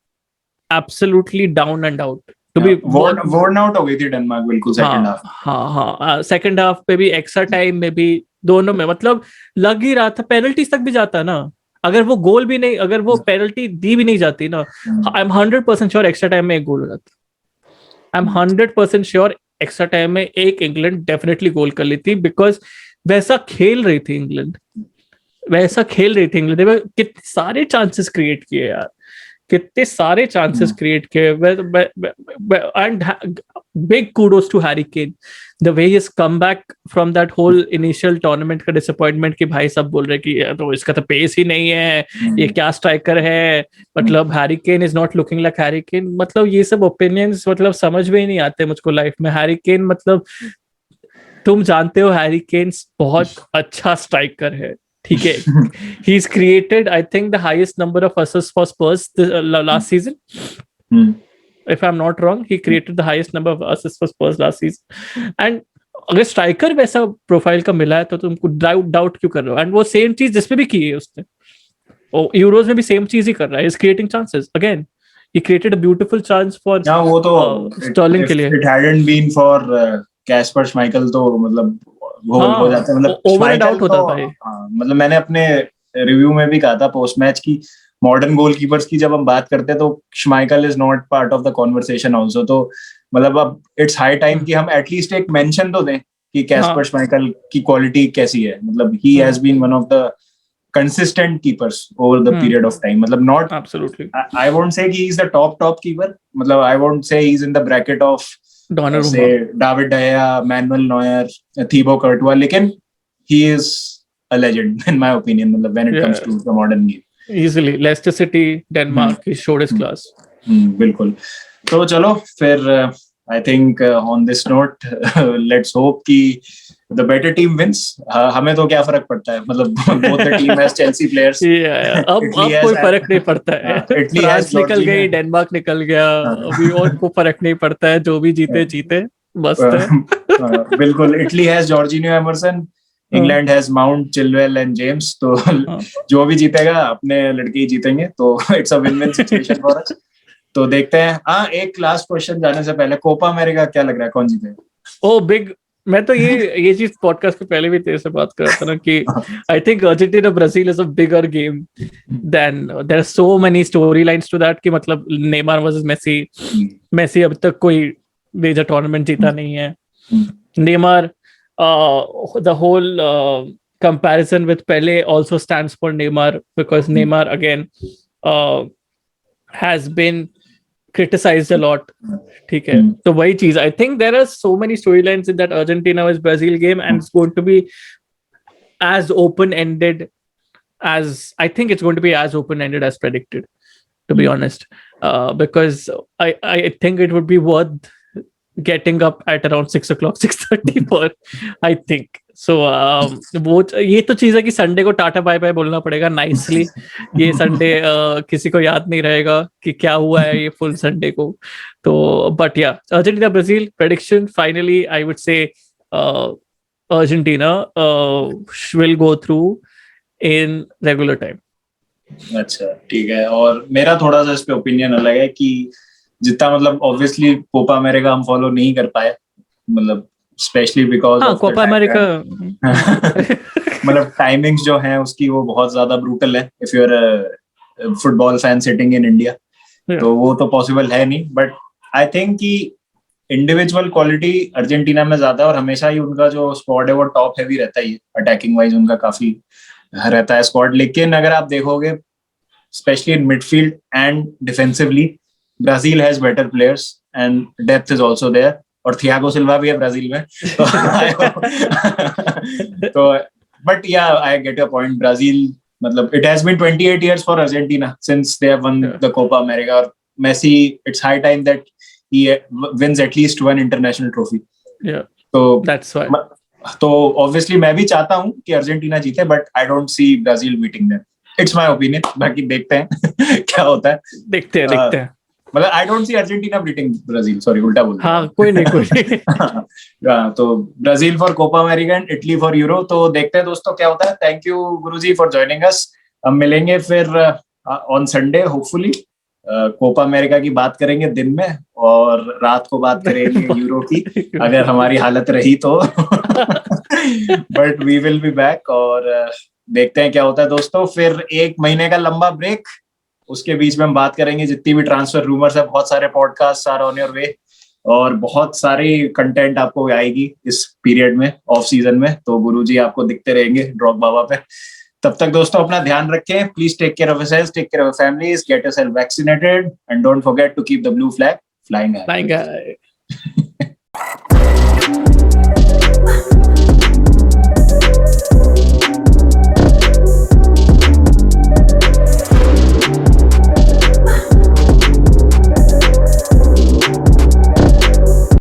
absolutely down and out. To be worn out हो गई थी डेनमार्क बिल्कुल सेकंड हाफ. हाँ, सेकंड हाफ पे भी एक्स्ट्रा टाइम में भी दोनों में मतलब लग ही रहा था पेनल्टीज तक भी जाता ना. अगर वो गोल भी नहीं, अगर वो पेनल्टी दी भी नहीं जाती ना, I am 100% sure extra time में एक गोल हो जाता. I am 100% sure extra time में एक इंग्लैंड डेफिनेटली गोल कर लेती, बिकॉज वैसा खेल रही थी इंग्लैंड. कितने सारे चांसेस क्रिएट किए यार, कितने सारे चांसेस क्रिएट किए. And big kudos to Harry Kane, the way he has come back from that whole initial tournament का disappointment कि भाई सब बोल रहे कि तो इसका तो पेस ही नहीं है, ये क्या स्ट्राइकर है, मतलब Harry Kane is not looking like Harry Kane. मतलब ये सब ओपिनियंस मतलब समझ में ही नहीं आते मुझको लाइफ में. Harry Kane मतलब तुम जानते हो Harry Kane बहुत अच्छा स्ट्राइकर है, ठीक है. He's created, I think, the highest number of assists for Spurs last season. If I'm not wrong, he created the highest number of assists for Spurs last season. And अगर स्ट्राइकर वैसा प्रोफाइल का मिला है तो तुमको डाउट क्यों कर रहे हो? एंड वो सेम चीज जिसमें भी की है उसने, यूरोज में भी सेम चीज ही कर रहा है. He's creating chances again. He created a beautiful chance for वो तो Sterling के लिए. It hadn't been for Kasper Schmeichel तो मतलब हो जाता है. मतलब ओवर एंड आउट होता था ये. मतलब मैंने अपने रिव्यू में भी कहा था पोस्ट मैच की, मॉडर्न गोलकीपर्स की जब हम बात करते हैं तो Schmeichel is not part of the conversation also. तो मतलब अब इट्स हाई टाइम कि हम एटलीस्ट एक मेंशन तो दें कि कैस्पर श्माइकल की क्वालिटी कैसी है. मतलब he has been one of the consistent keepers over the period of time. मतलब not absolutely. I won't say he is the top keeper. मतलब I won't say he's in the bracket of say David De Gea, Manuel Neuer, Thibaut Courtois. लेकिन he is a legend in my opinion. मतलब when it comes to the modern game. Easily Leicester City, Denmark, he showed his class. बिल्कुल. तो चलो फिर I think on this note let's hope कि the better team wins. हमें तो क्या फर्क पड़ता है, मतलब both the team has Chelsea players. अब कोई फर्क नहीं पड़ता है. फ्रांस निकल गई, डेनमार्क निकल गया, अभी और को फर्क नहीं पड़ता है. जो भी जीते मस्त है. बिल्कुल. Italy has Jorginho, Emerson, England has mount, Chilwell and James. तो जो भी जीतेगा अपने लड़के ही जीतेंगे. तो it's a win win situation for us. तो देखते हैं. हाँ, एक लास्ट क्वेश्चन जाने से पहले, कोपा अमेरिका क्या लग रहा है, कौन जीतेगा? ओ बिग. मैं तो ये चीज पॉडकास्ट के पहले भी तेरे से बात कर रहा था ना कि I think Argentina Brazil is a bigger game than there are so many story lines to that कि मतलब नेमार वर्सेस मेसी अब तक कोई मेजर टूर्नामेंट जीता नहीं है. Neymar the whole comparison with Pele also stands for Neymar because Neymar again has been criticized a lot. ठीक है. तो वही चीज, I think there are so many storylines in that Argentina vs Brazil game and it's going to be as open-ended as I think it's going to be as open-ended as predicted, to be honest, because I think it would be worth getting up at around 6 o'clock, 6:30 for I think. So वो ये तो चीज है कि संडे को टाटा बाय बाय बोलना पड़ेगा नाइसली. ये संडे किसी को याद नहीं रहेगा कि क्या हुआ है ये फुल संडे को. तो बट या Argentina Brazil prediction finally I would say Argentina will go through in regular time. अच्छा, ठीक है. और मेरा थोड़ा सा इस पे ओपिनियन अलग है कि जितना मतलब ऑब्वियसली कोपा अमेरिका हम फॉलो नहीं कर पाए, मतलब स्पेशली बिकॉज कोपा अमेरिका मतलब टाइमिंग्स जो हैं उसकी वो बहुत ज्यादा ब्रूटल है if you are football fan sitting in India. तो वो तो पॉसिबल है नहीं. बट आई थिंक कि इंडिविजुअल क्वालिटी अर्जेंटीना में ज्यादा, और हमेशा ही उनका जो स्क्वाड है वो टॉप हैवी रहता ही है. अटैकिंग वाइज उनका काफी रहता है स्क्वाड. लेकिन अगर आप देखोगे specially in midfield and defensively, Brazil has better players and depth is also there. और थियागो सिल्वा भी है ब्राजील में. तो but yeah, I get your point. Brazil, मतलब it has been 28 years for Argentina since they have won the Copa America. और Messi, it's high time that he wins at least one international trophy. Yeah. So that's why. तो obviously मैं भी चाहता हूँ कि अर्जेंटीना जीते, but I don't see Brazil beating them. It's my opinion. बाकी देखते हैं क्या होता है. देखते हैं. मतलब I don't see Argentina beating Brazil. Sorry, उल्टा बोल दिया. हाँ, कोई नहीं. तो Brazil for Copa America and Italy for Euro. तो देखते हैं दोस्तों क्या होता है. Thank you Guruji for joining us. हम मिलेंगे फिर on Sunday hopefully. Copa America की बात करेंगे दिन में और रात को बात करेंगे यूरो की, अगर हमारी हालत रही तो. But we will be back और देखते हैं क्या होता है दोस्तों. फिर 1 महीने का लंबा ब्रेक, उसके बीच में हम बात करेंगे जितनी भी ट्रांसफर रूमर्स है. बहुत सारे podcasts are on your way और बहुत सारी कंटेंट आपको आएगी इस पीरियड में, ऑफ सीजन में. तो गुरुजी आपको दिखते रहेंगे ड्रॉप बाबा पे. तब तक दोस्तों अपना ध्यान रखें. Please take care of yourselves, take care of families, get yourself vaccinated and don't forget to keep the blue flag flying high.